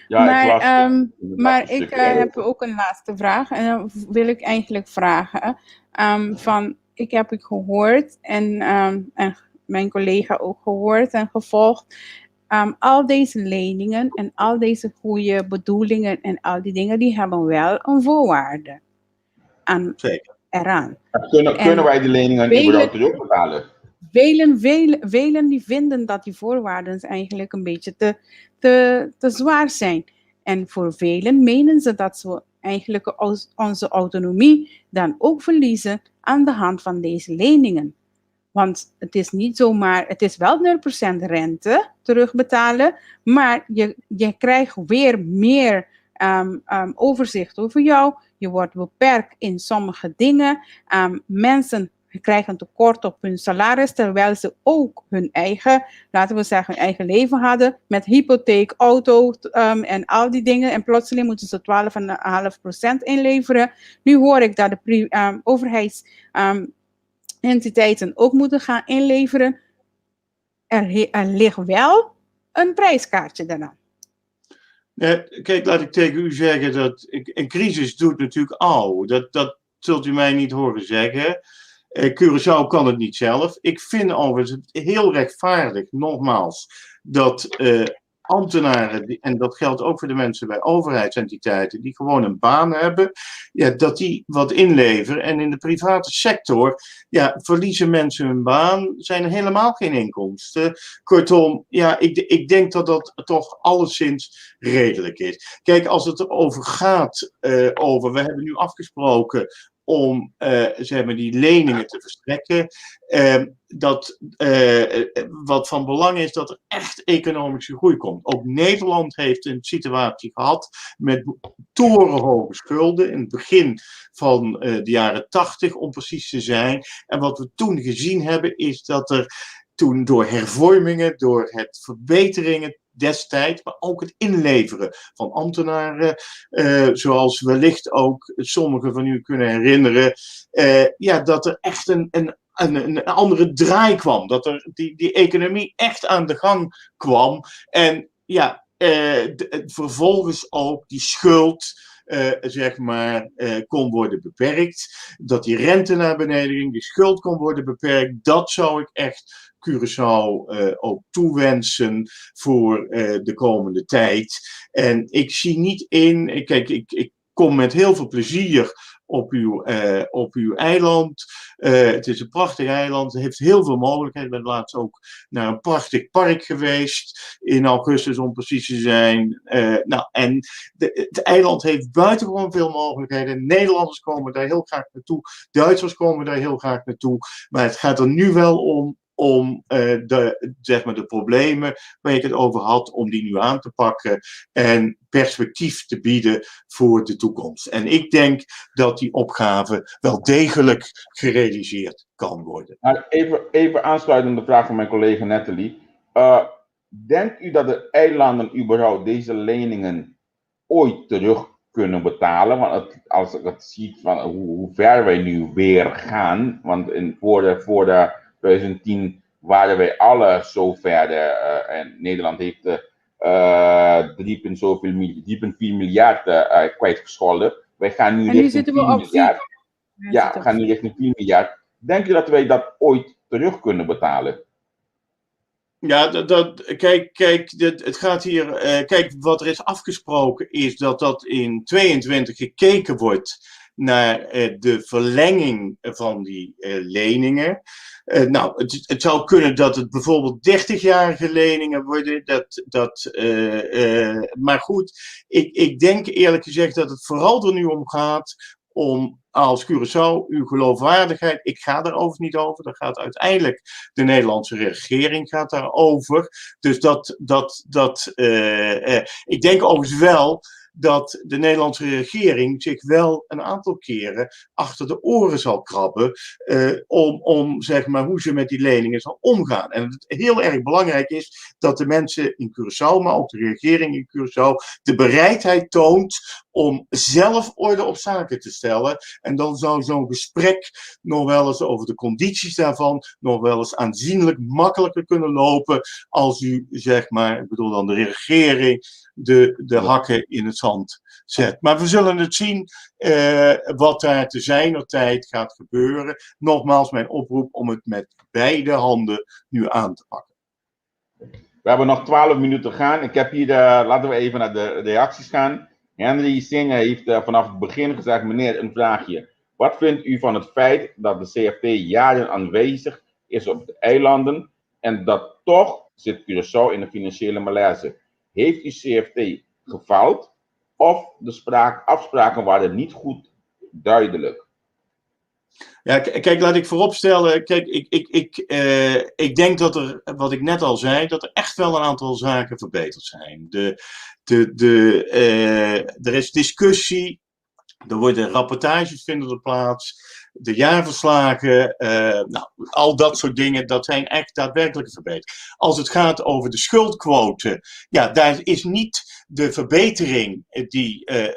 Ja, maar ik heb ook een laatste vraag. En dan wil ik eigenlijk vragen. Ik heb het gehoord en mijn collega ook gehoord en gevolgd. Al deze leningen en al deze goede bedoelingen en al die dingen, die hebben wel een voorwaarde eraan. Kunnen wij die leningen überhaupt terugbetalen? Velen die vinden dat die voorwaarden eigenlijk een beetje te zwaar zijn. En voor velen menen ze dat we eigenlijk onze autonomie dan ook verliezen aan de hand van deze leningen. Want het is niet zomaar, het is wel 0% rente terugbetalen, maar je krijgt weer meer overzicht over jou. Je wordt beperkt in sommige dingen. Mensen krijgen tekort op hun salaris, terwijl ze ook hun eigen, laten we zeggen, hun eigen leven hadden, met hypotheek, auto en al die dingen. En plotseling moeten ze 12,5% inleveren. Nu hoor ik dat de overheidsentiteiten ook moeten gaan inleveren. Er ligt wel een prijskaartje daarna. Kijk, laat ik tegen u zeggen dat een crisis doet natuurlijk dat zult u mij niet horen zeggen. Curaçao kan het niet zelf. Ik vind overigens het heel rechtvaardig, nogmaals, dat ambtenaren, en dat geldt ook voor de mensen bij overheidsentiteiten, die gewoon een baan hebben, ja, dat die wat inleveren. En in de private sector, ja, verliezen mensen hun baan, zijn er helemaal geen inkomsten. Kortom, ja, ik denk dat dat toch alleszins redelijk is. Kijk, als het erover gaat, we hebben nu afgesproken om zeg maar die leningen te verstrekken. Wat van belang is dat er echt economische groei komt. Ook Nederland heeft een situatie gehad met torenhoge schulden in het begin van de jaren 80 om precies te zijn. En wat we toen gezien hebben is dat er toen door hervormingen, door het verbeteringen destijds, maar ook het inleveren van ambtenaren, zoals wellicht ook sommigen van u kunnen herinneren, dat er echt een andere draai kwam. Dat er die economie echt aan de gang kwam. En ja, vervolgens ook die schuld kon worden beperkt. Dat die rente naar beneden ging, die schuld kon worden beperkt. Dat zou ik echt Curaçao ook toewensen voor de komende tijd. En ik zie niet in, kijk, ik kom met heel veel plezier op uw eiland. Het is een prachtig eiland, het heeft heel veel mogelijkheden. Ik ben laatst ook naar een prachtig park geweest, in augustus om precies te zijn. Het eiland heeft buitengewoon veel mogelijkheden. Nederlanders komen daar heel graag naartoe, Duitsers komen daar heel graag naartoe. Maar het gaat er nu wel om de problemen waar ik het over had, om die nu aan te pakken en perspectief te bieden voor de toekomst. En ik denk dat die opgave wel degelijk gerealiseerd kan worden. Even aansluitend op de vraag van mijn collega Nathalie. Denkt u dat de eilanden überhaupt deze leningen ooit terug kunnen betalen? Want als ik het zie van hoe ver wij nu weer gaan, want voor de 2010 waren wij alle zo ver, en Nederland heeft 3,4 miljard kwijtgescholden. Wij gaan nu richting 4 miljard. Ja, we gaan nu richting 4 miljard. Denk je dat wij dat ooit terug kunnen betalen? Ja, het gaat hier. Kijk, wat er is afgesproken is dat in 22 gekeken wordt naar de verlenging van die leningen. Nou, het zou kunnen dat het bijvoorbeeld 30-jarige leningen worden. Maar goed, ik denk eerlijk gezegd dat het vooral er nu om gaat om als Curaçao uw geloofwaardigheid. Ik ga daarover niet over. Dat gaat uiteindelijk de Nederlandse regering gaat daarover. Dus ik denk overigens wel dat de Nederlandse regering zich wel een aantal keren achter de oren zal krabben om zeg maar hoe ze met die leningen zal omgaan. En het heel erg belangrijk is dat de mensen in Curaçao, maar ook de regering in Curaçao, de bereidheid toont om zelf orde op zaken te stellen. En dan zou zo'n gesprek nog wel eens over de condities daarvan nog wel eens aanzienlijk makkelijker kunnen lopen als u, zeg maar, ik bedoel dan de regering, de hakken in het zand zet. Maar we zullen het zien wat daar te zijner tijd gaat gebeuren. Nogmaals mijn oproep om het met beide handen nu aan te pakken. We hebben nog 12 minuten te gaan. Ik heb hier, laten we even naar de reacties gaan. Henry Singer heeft vanaf het begin gezegd, meneer, een vraagje. Wat vindt u van het feit dat de CFT jaren aanwezig is op de eilanden en dat toch zit Curaçao in een financiële malaise? Heeft u CFT gefaald of de afspraken waren niet goed duidelijk? Ja, kijk, laat ik vooropstellen. Kijk, ik denk dat er, wat ik net al zei, dat er echt wel een aantal zaken verbeterd zijn. Er is discussie, er worden rapportages vinden er plaats, de jaarverslagen, nou, al dat soort dingen, dat zijn echt daadwerkelijke verbeteringen. Als het gaat over de schuldquote, ja, daar is niet de verbetering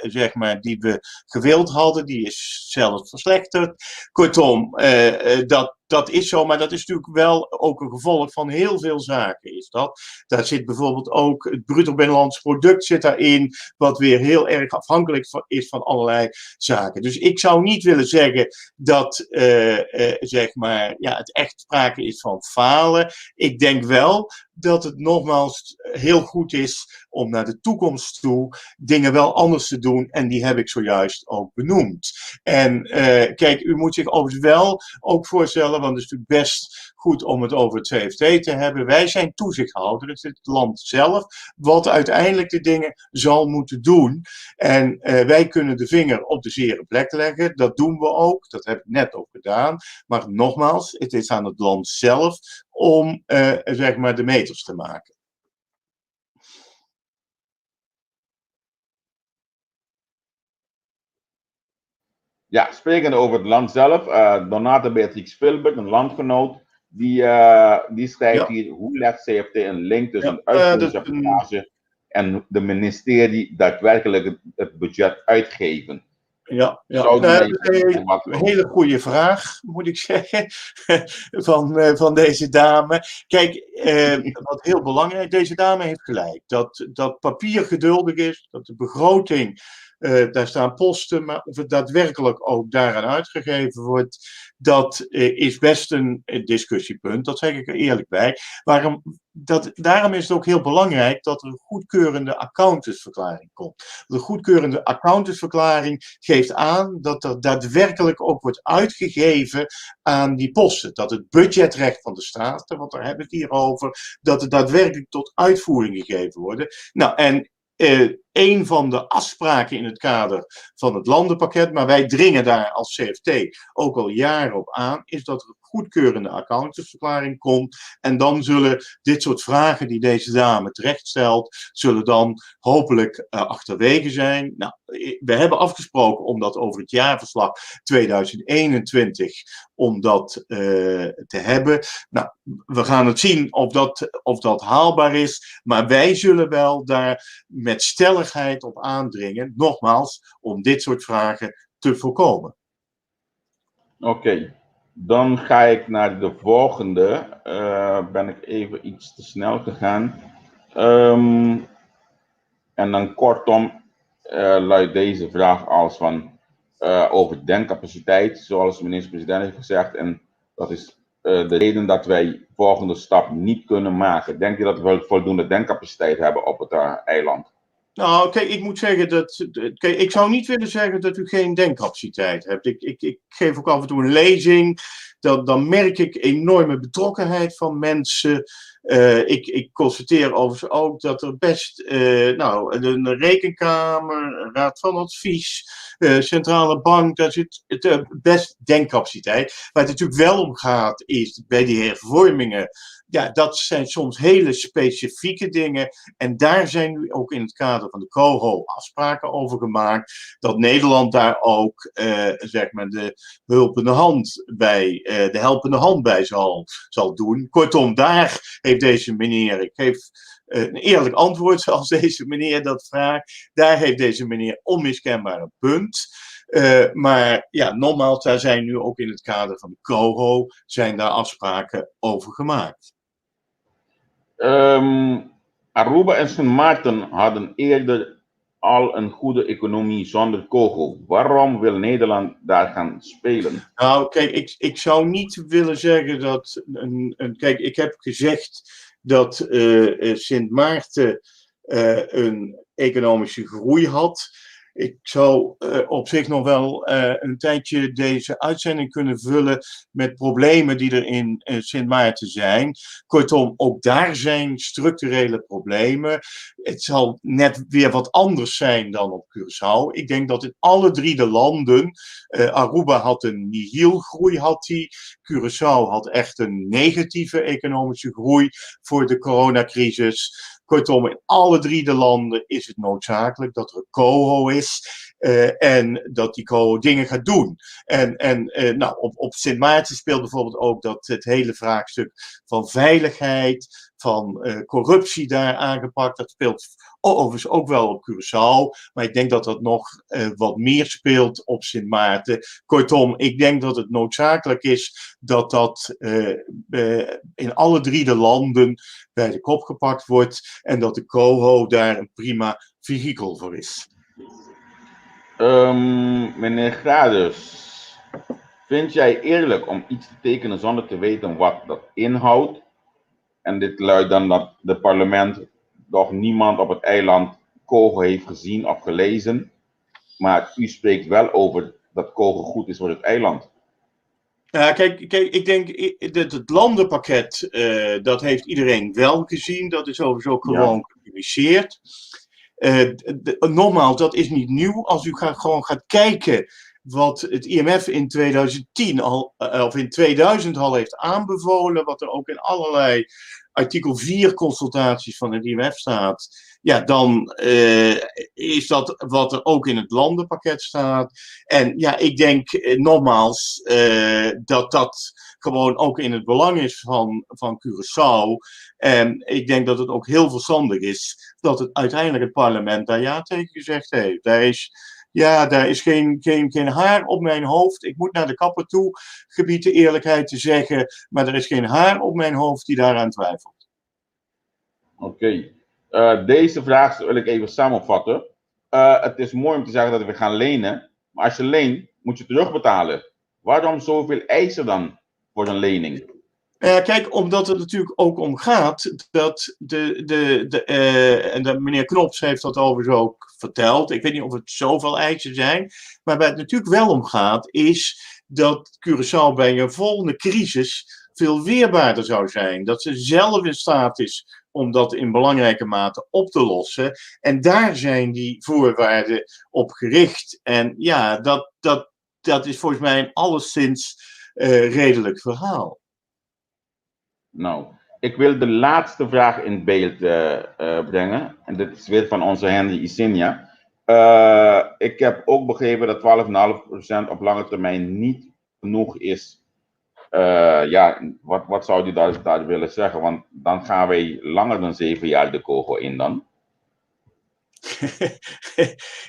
zeg maar, die we gewild hadden, die is zelfs verslechterd. Kortom, dat is zo, maar dat is natuurlijk wel ook een gevolg van heel veel zaken. Is dat. Daar zit bijvoorbeeld ook het bruto binnenlands product zit daarin, wat weer heel erg afhankelijk is van allerlei zaken. Dus ik zou niet willen zeggen dat zeg maar, ja, het echt sprake is van falen. Ik denk wel dat het nogmaals heel goed is om naar de toekomst toe dingen wel anders te doen. En die heb ik zojuist ook benoemd. En kijk, u moet zich overigens wel ook voorstellen, want het is natuurlijk best goed om het over het CFT te hebben. Wij zijn toezichthouder, het is het land zelf wat uiteindelijk de dingen zal moeten doen. En wij kunnen de vinger op de zere plek leggen. Dat doen we ook, dat heb ik net ook gedaan. Maar nogmaals, het is aan het land zelf om zeg maar de meters te maken. Ja, sprekend over het land zelf, Donata Beatrix Filbert, een landgenoot, die schrijft hier, hoe legt CFT een link tussen het uitvoeringsrapportage en de ministerie daadwerkelijk het budget uitgeven? Ja. Een hele goede vraag, moet ik zeggen, van deze dame. Kijk, wat heel belangrijk, deze dame heeft gelijk. Dat papier geduldig is, dat de begroting, daar staan posten, maar of het daadwerkelijk ook daaraan uitgegeven wordt, dat is best een discussiepunt. Dat zeg ik er eerlijk bij. Daarom is het ook heel belangrijk dat er een goedkeurende accountantsverklaring komt. De goedkeurende accountantsverklaring geeft aan dat er daadwerkelijk ook wordt uitgegeven aan die posten. Dat het budgetrecht van de Staten, want daar hebben we het hier over, dat het daadwerkelijk tot uitvoering gegeven wordt. Nou, en een van de afspraken in het kader van het landenpakket, maar wij dringen daar als CFT ook al jaren op aan, is dat er een goedkeurende accountantsverklaring komt. En dan zullen dit soort vragen die deze dame terecht stelt, zullen dan hopelijk achterwege zijn. Nou, we hebben afgesproken om dat over het jaarverslag 2021 om dat te hebben. Nou, we gaan het zien of dat haalbaar is, maar wij zullen wel daar met stelligheid op aandringen, nogmaals, om dit soort vragen te voorkomen. Oké, dan ga ik naar de volgende. Ben ik even iets te snel gegaan. En dan kortom luidt deze vraag als van over denkcapaciteit, zoals de minister-president heeft gezegd. En dat is de reden dat wij volgende stap niet kunnen maken? Denk je dat we voldoende denkcapaciteit hebben op het eiland? Nou, kijk, ik moet zeggen kijk, ik zou niet willen zeggen dat u geen denkcapaciteit hebt. Ik geef ook af en toe een lezing. Dan merk ik enorme betrokkenheid van mensen. Ik constateer overigens ook dat er best een rekenkamer, een raad van advies, centrale bank, daar zit best denkcapaciteit. Waar het natuurlijk wel om gaat, is bij die hervormingen. Ja, dat zijn soms hele specifieke dingen. En daar zijn nu ook in het kader van de COHO afspraken over gemaakt. Dat Nederland daar ook zeg maar de helpende hand bij zal doen. Kortom, daar heeft deze meneer, ik geef een eerlijk antwoord zoals deze meneer dat vraagt. Daar heeft deze meneer onmiskenbaar een punt. Maar ja, nogmaals, daar zijn nu ook in het kader van de COHO zijn daar afspraken over gemaakt. Aruba en Sint Maarten hadden eerder al een goede economie zonder COHO. Waarom wil Nederland daar gaan spelen? Nou, kijk, ik zou niet willen zeggen dat... Kijk, ik heb gezegd dat Sint Maarten een economische groei had. Ik zou op zich nog wel een tijdje deze uitzending kunnen vullen met problemen die er in Sint Maarten zijn. Kortom, ook daar zijn structurele problemen. Het zal net weer wat anders zijn dan op Curaçao. Ik denk dat in alle drie de landen, Aruba had een nihilgroei, Curaçao had echt een negatieve economische groei voor de coronacrisis. Kortom, in alle drie de landen is het noodzakelijk dat er een COHO is en dat die COHO dingen gaat doen. Op Sint Maarten speelt bijvoorbeeld ook dat het hele vraagstuk van veiligheid, van corruptie daar aangepakt. Dat speelt overigens ook wel op Curaçao, maar ik denk dat dat nog wat meer speelt op Sint Maarten. Kortom, ik denk dat het noodzakelijk is dat dat in alle drie de landen bij de kop gepakt wordt en dat de COHO daar een prima vehikel voor is. Meneer Gradus, vind jij eerlijk om iets te tekenen zonder te weten wat dat inhoudt? En dit luidt dan dat het parlement nog niemand op het eiland COHO heeft gezien of gelezen. Maar u spreekt wel over dat COHO goed is voor het eiland. Ja, kijk, ik denk dat het landenpakket, dat heeft iedereen wel gezien. Dat is overigens ook gewoon gepubliceerd. Nogmaals, dat is niet nieuw. Als u gewoon gaat kijken wat het IMF in 2010 of in 2000 al heeft aanbevolen, wat er ook in allerlei artikel 4 consultaties van het IMF staat, ja, dan is dat wat er ook in het landenpakket staat. En ja, ik denk nogmaals dat dat gewoon ook in het belang is van Curaçao. En ik denk dat het ook heel verstandig is dat het uiteindelijk het parlement daar ja tegen gezegd heeft. Daar is geen haar op mijn hoofd. Ik moet naar de kapper toe, gebied de eerlijkheid te zeggen. Maar er is geen haar op mijn hoofd die daaraan twijfelt. Oké. Deze vraag wil ik even samenvatten. Het is mooi om te zeggen dat we gaan lenen. Maar als je leent, moet je terugbetalen. Waarom zoveel eisen dan voor een lening? Kijk, omdat het natuurlijk ook om gaat dat en meneer Knops heeft dat overigens ook verteld. Ik weet niet of het zoveel eisen zijn. Maar waar het natuurlijk wel om gaat, is dat Curaçao bij een volgende crisis veel weerbaarder zou zijn. Dat ze zelf in staat is om dat in belangrijke mate op te lossen. En daar zijn die voorwaarden op gericht. En ja, dat is volgens mij een alleszins redelijk verhaal. Nou, ik wil de laatste vraag in beeld brengen. En dit is weer van onze Henry Isinia. Ik heb ook begrepen dat 12,5% op lange termijn niet genoeg is. Wat zou u daar willen zeggen? Want dan gaan wij langer dan 7 jaar de COHO in dan.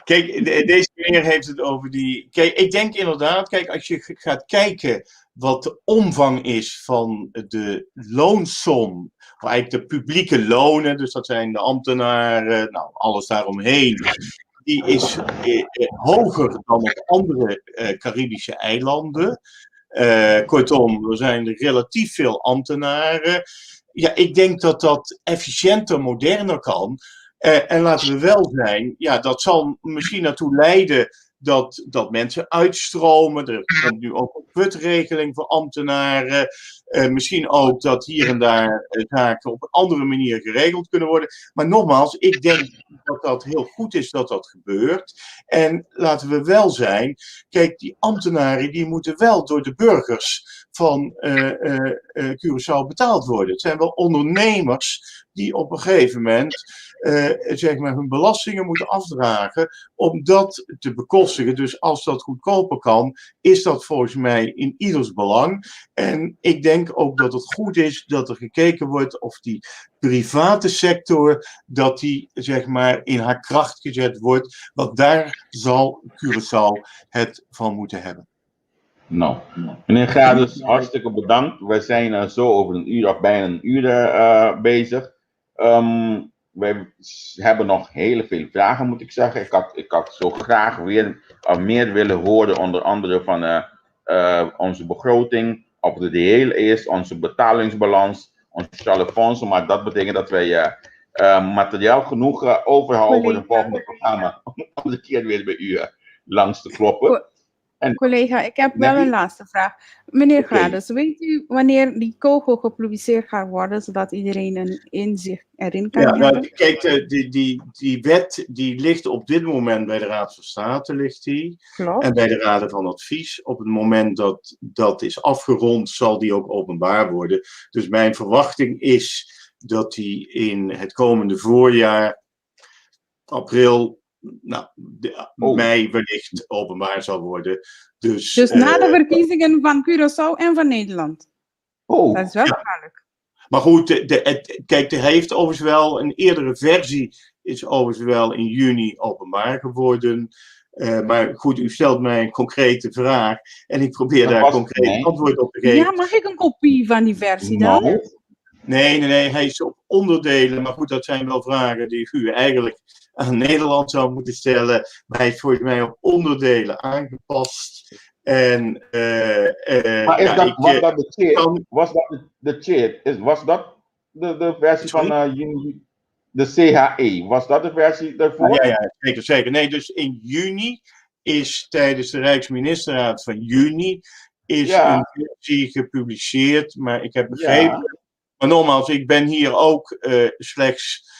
Kijk, deze meneer heeft het over die... Kijk, ik denk inderdaad, kijk, als je gaat kijken wat de omvang is van de loonsom, of eigenlijk de publieke lonen, dus dat zijn de ambtenaren, nou, alles daaromheen, die is hoger dan op andere Caribische eilanden. Kortom, er zijn relatief veel ambtenaren. Ja, ik denk dat dat efficiënter, moderner kan. En laten we wel zijn, ja, dat zal misschien naartoe leiden dat mensen uitstromen. Er komt nu ook een putregeling voor ambtenaren. Misschien ook dat hier en daar zaken op een andere manier geregeld kunnen worden. Maar nogmaals, ik denk dat dat heel goed is dat dat gebeurt. En laten we wel zijn, kijk, die ambtenaren die moeten wel door de burgers van Curaçao betaald worden. Het zijn wel ondernemers die op een gegeven moment zeg maar hun belastingen moeten afdragen om dat te bekostigen. Dus als dat goedkoper kan, is dat volgens mij in ieders belang. En ik denk ook dat het goed is dat er gekeken wordt of die private sector, dat die zeg maar in haar kracht gezet wordt. Want daar zal Curaçao het van moeten hebben. Nou, meneer Gades, hartstikke bedankt. We zijn zo over een uur of bijna een uur bezig. Wij hebben nog heel veel vragen, moet ik zeggen. Ik had zo graag weer meer willen horen, onder andere van onze begroting, of het reëel is, onze betalingsbalans, onze sociale fondsen. Maar dat betekent dat wij materiaal genoeg overhouden voor het volgende programma. Om de andere keer weer bij u langs te kloppen. Collega, ik heb wel een laatste vraag. Meneer Gades, weet u wanneer die kogel gepubliceerd gaat worden, zodat iedereen een inzicht erin kan hebben? Nou, kijk, die wet die ligt op dit moment bij de Raad van State, ligt die. Klopt. En bij de Raden van Advies. Op het moment dat dat is afgerond, zal die ook openbaar worden. Dus mijn verwachting is dat die in het komende voorjaar, april, mei wellicht openbaar zal worden. Dus na de verkiezingen van Curaçao en van Nederland. Dat is wel duidelijk. Maar goed, kijk, er heeft overigens wel een eerdere versie, is overigens wel in juni openbaar geworden. Maar goed, u stelt mij een concrete vraag en ik probeer daar concreet antwoord op te geven. Ja, mag ik een kopie van die versie dan? Nee, hij is op onderdelen. Maar goed, dat zijn wel vragen die u eigenlijk aan Nederland zou moeten stellen. Maar hij is volgens mij op onderdelen aangepast. En, maar is dat, was dat de cheat? Was dat de cheat? Was dat de versie van de CHE? Was dat de versie daarvoor? Ja, zeker. Nee, dus in juni is tijdens de Rijksministerraad van juni een versie gepubliceerd. Maar ik heb begrepen... Maar nogmaals, ik ben hier ook slechts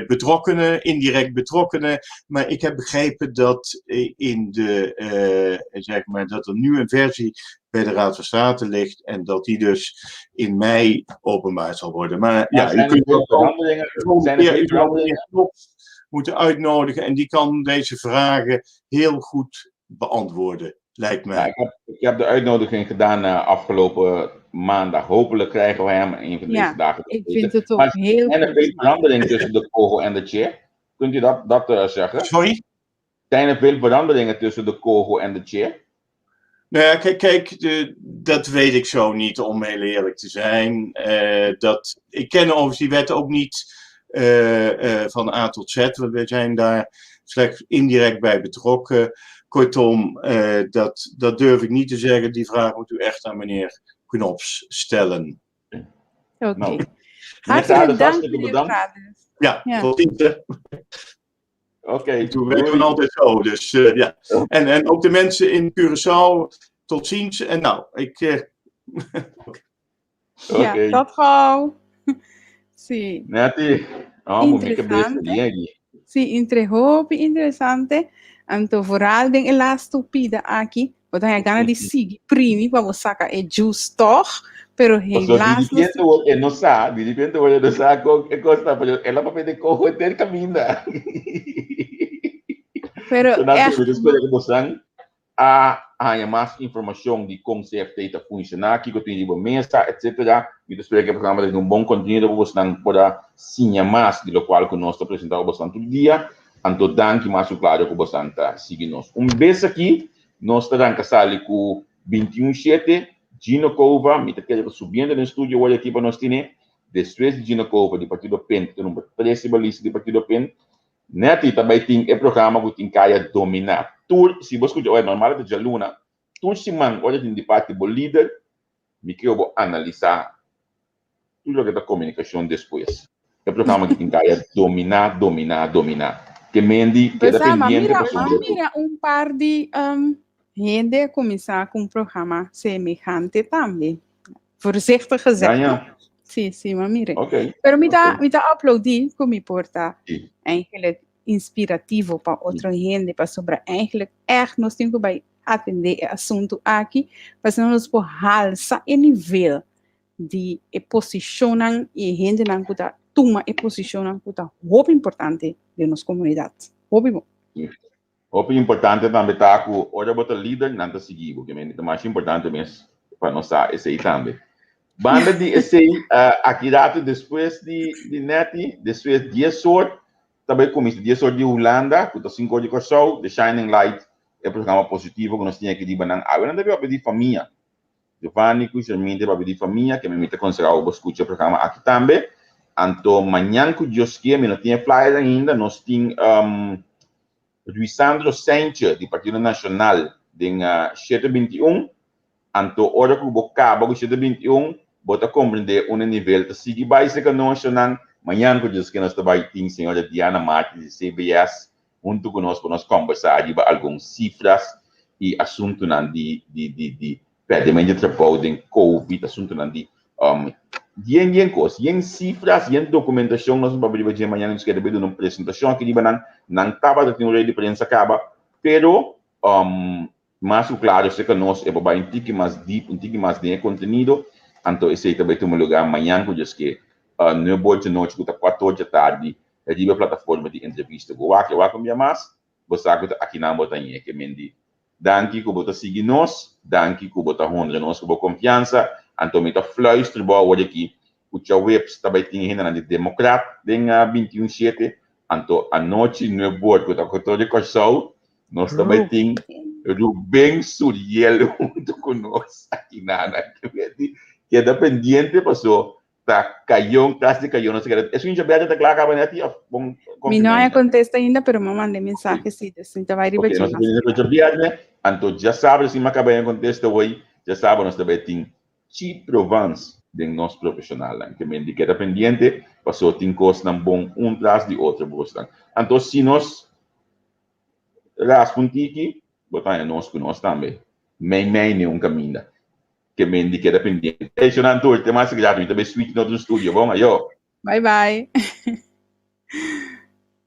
betrokkenen, indirect betrokkenen. Maar ik heb begrepen dat dat er nu een versie bij de Raad van State ligt en dat die dus in mei openbaar zal worden. Maar u kunt ook moeten uitnodigen en die kan deze vragen heel goed beantwoorden. Lijkt mij. Ja, ik heb de uitnodiging gedaan afgelopen maandag. Hopelijk krijgen we hem een van deze dagen. Ik vind het ook heel goed. En er veel verandering tussen de kogel en de chair. Kunt u dat zeggen? Sorry? Zijn er veel veranderingen tussen de kogel en de chair? Nou ja, kijk, dat weet ik zo niet, om heel eerlijk te zijn. Ik ken overigens die wet ook niet van A tot Z. Want we zijn daar slechts indirect bij betrokken. Kortom, dat durf ik niet te zeggen. Die vraag moet u echt aan meneer Knops stellen. Oké. Nou, hartelijk dank, meneer Gades. Ja, tot ziens. Oké. Toen werken we altijd zo. Dus, ja. En ook de mensen in Curaçao, tot ziens. En nou, Ja, tot gauw. Sì. Nati, interessante. Anto vooral den elastopide aqui, wat hij gana di sigi primi, pa saka e giusto, pero helaas no sa, di dipende wala do sa ko e costa pero ela pa pwede ko hotel caminda. Pero há mais informação de como CFT está funcionando, que tem de mesa, etc. E depois que programa tem bom conteúdo para você poder sinha mais de lo qual que nós apresentamos bastante dia. Anto danke mais claro que você está seguindo. Beijo aqui, nós estamos casali com 21/7, Gino Cova, me está subindo no estúdio hoje aqui para nós ter. Depois de Gino Cova, do Partido PEN, que é um principalista do Partido PEN. Neti também tem o programa que tem que dominar. Se você escuta, é normal de Jaluna, man, olha tem parte do líder, me que eu vou analisar tudo que é da comunicação depois. É o programa que tem que dominar. Que Mendy queda pendiente para mira par de gente começar com um programa semejante também. Voorzichtig gezegd. Ja. Sim, maar mire. Ok. Pero me dá aplaudir como me porta Sim. eigenlijk inspirativo para outra gente, para sobre eigenlijk echt nós temos que atender o assunto aqui, para nós por alça e nível de posicionam e gente não puta toma e posicionam puta muito importante de nossa comunidade. Muito bom. O importante também tá com olha bota líder não tá seguindo, porque é mais importante mesmo para nós esse aí também. Banda de esse aqui data depois de net, depois de 10 horas, também começa 10 horas de Holanda, com 5 horas de Corsol, The Shining Light, é um programa positivo que nós tínhamos aqui de Banang. Agora não deve pedir família. Giovanni, que geralmente vai pedir família, que me mete considerar o escutar o programa aqui também. Então, amanhã, que Deus quer, não tinha flyer ainda, nós temos Luisandro Sánchez, do Partido Nacional, de 721. Então, hora que o acaba com 721, bota compreender um nível de seguir base que nós não amanhã que Deus quer nós trabalhamos com a senhora Diana Martins de CBS, junto conosco para nós conversar sobre algumas cifras e assuntos de perdimento de trabalho de COVID, assuntos de coisas, cifras, documentação, nós vamos ver amanhã nós queremos ver uma apresentação aqui não estava tendo rede de prensa acaba, pero mas o claro é que nós vamos um tique mais deep, um tique mais de conteúdo, então esse aí também tem um lugar amanhã que Deus quer 9 de noite, 4 da tarde, a plataforma de entrevista. Eu vou comer mais, você aqui na montanha que Mendy. Danke que você seguir nós, danke que você honra nós com confiança, então me tá fluistre boa hoje aqui, o teu web também tem ainda de democrata, tem 21/7, então a noite no board com a controle de Corsol, nós também tem Rubem Suriel junto conosco aqui na que é dependente passou tá caiu classe de caiu não sei que é isso já tá claro acaba aqui bom me não é contesta ainda pero me mandei mensagem sim então vai repetir nós né então já sabe se me acaba em contesta hoje já sabe nós também tem Chief Provence de nosso profissional que me indica dependente passou tem coisa não bom atrás de outro bolsa então se nós raspuntiki botar em nós também meio um caminho que me indica dependente. Deixa eu não ter mais grado, também suíte no outro estúdio. Bom, aí, ó. Bye, bye.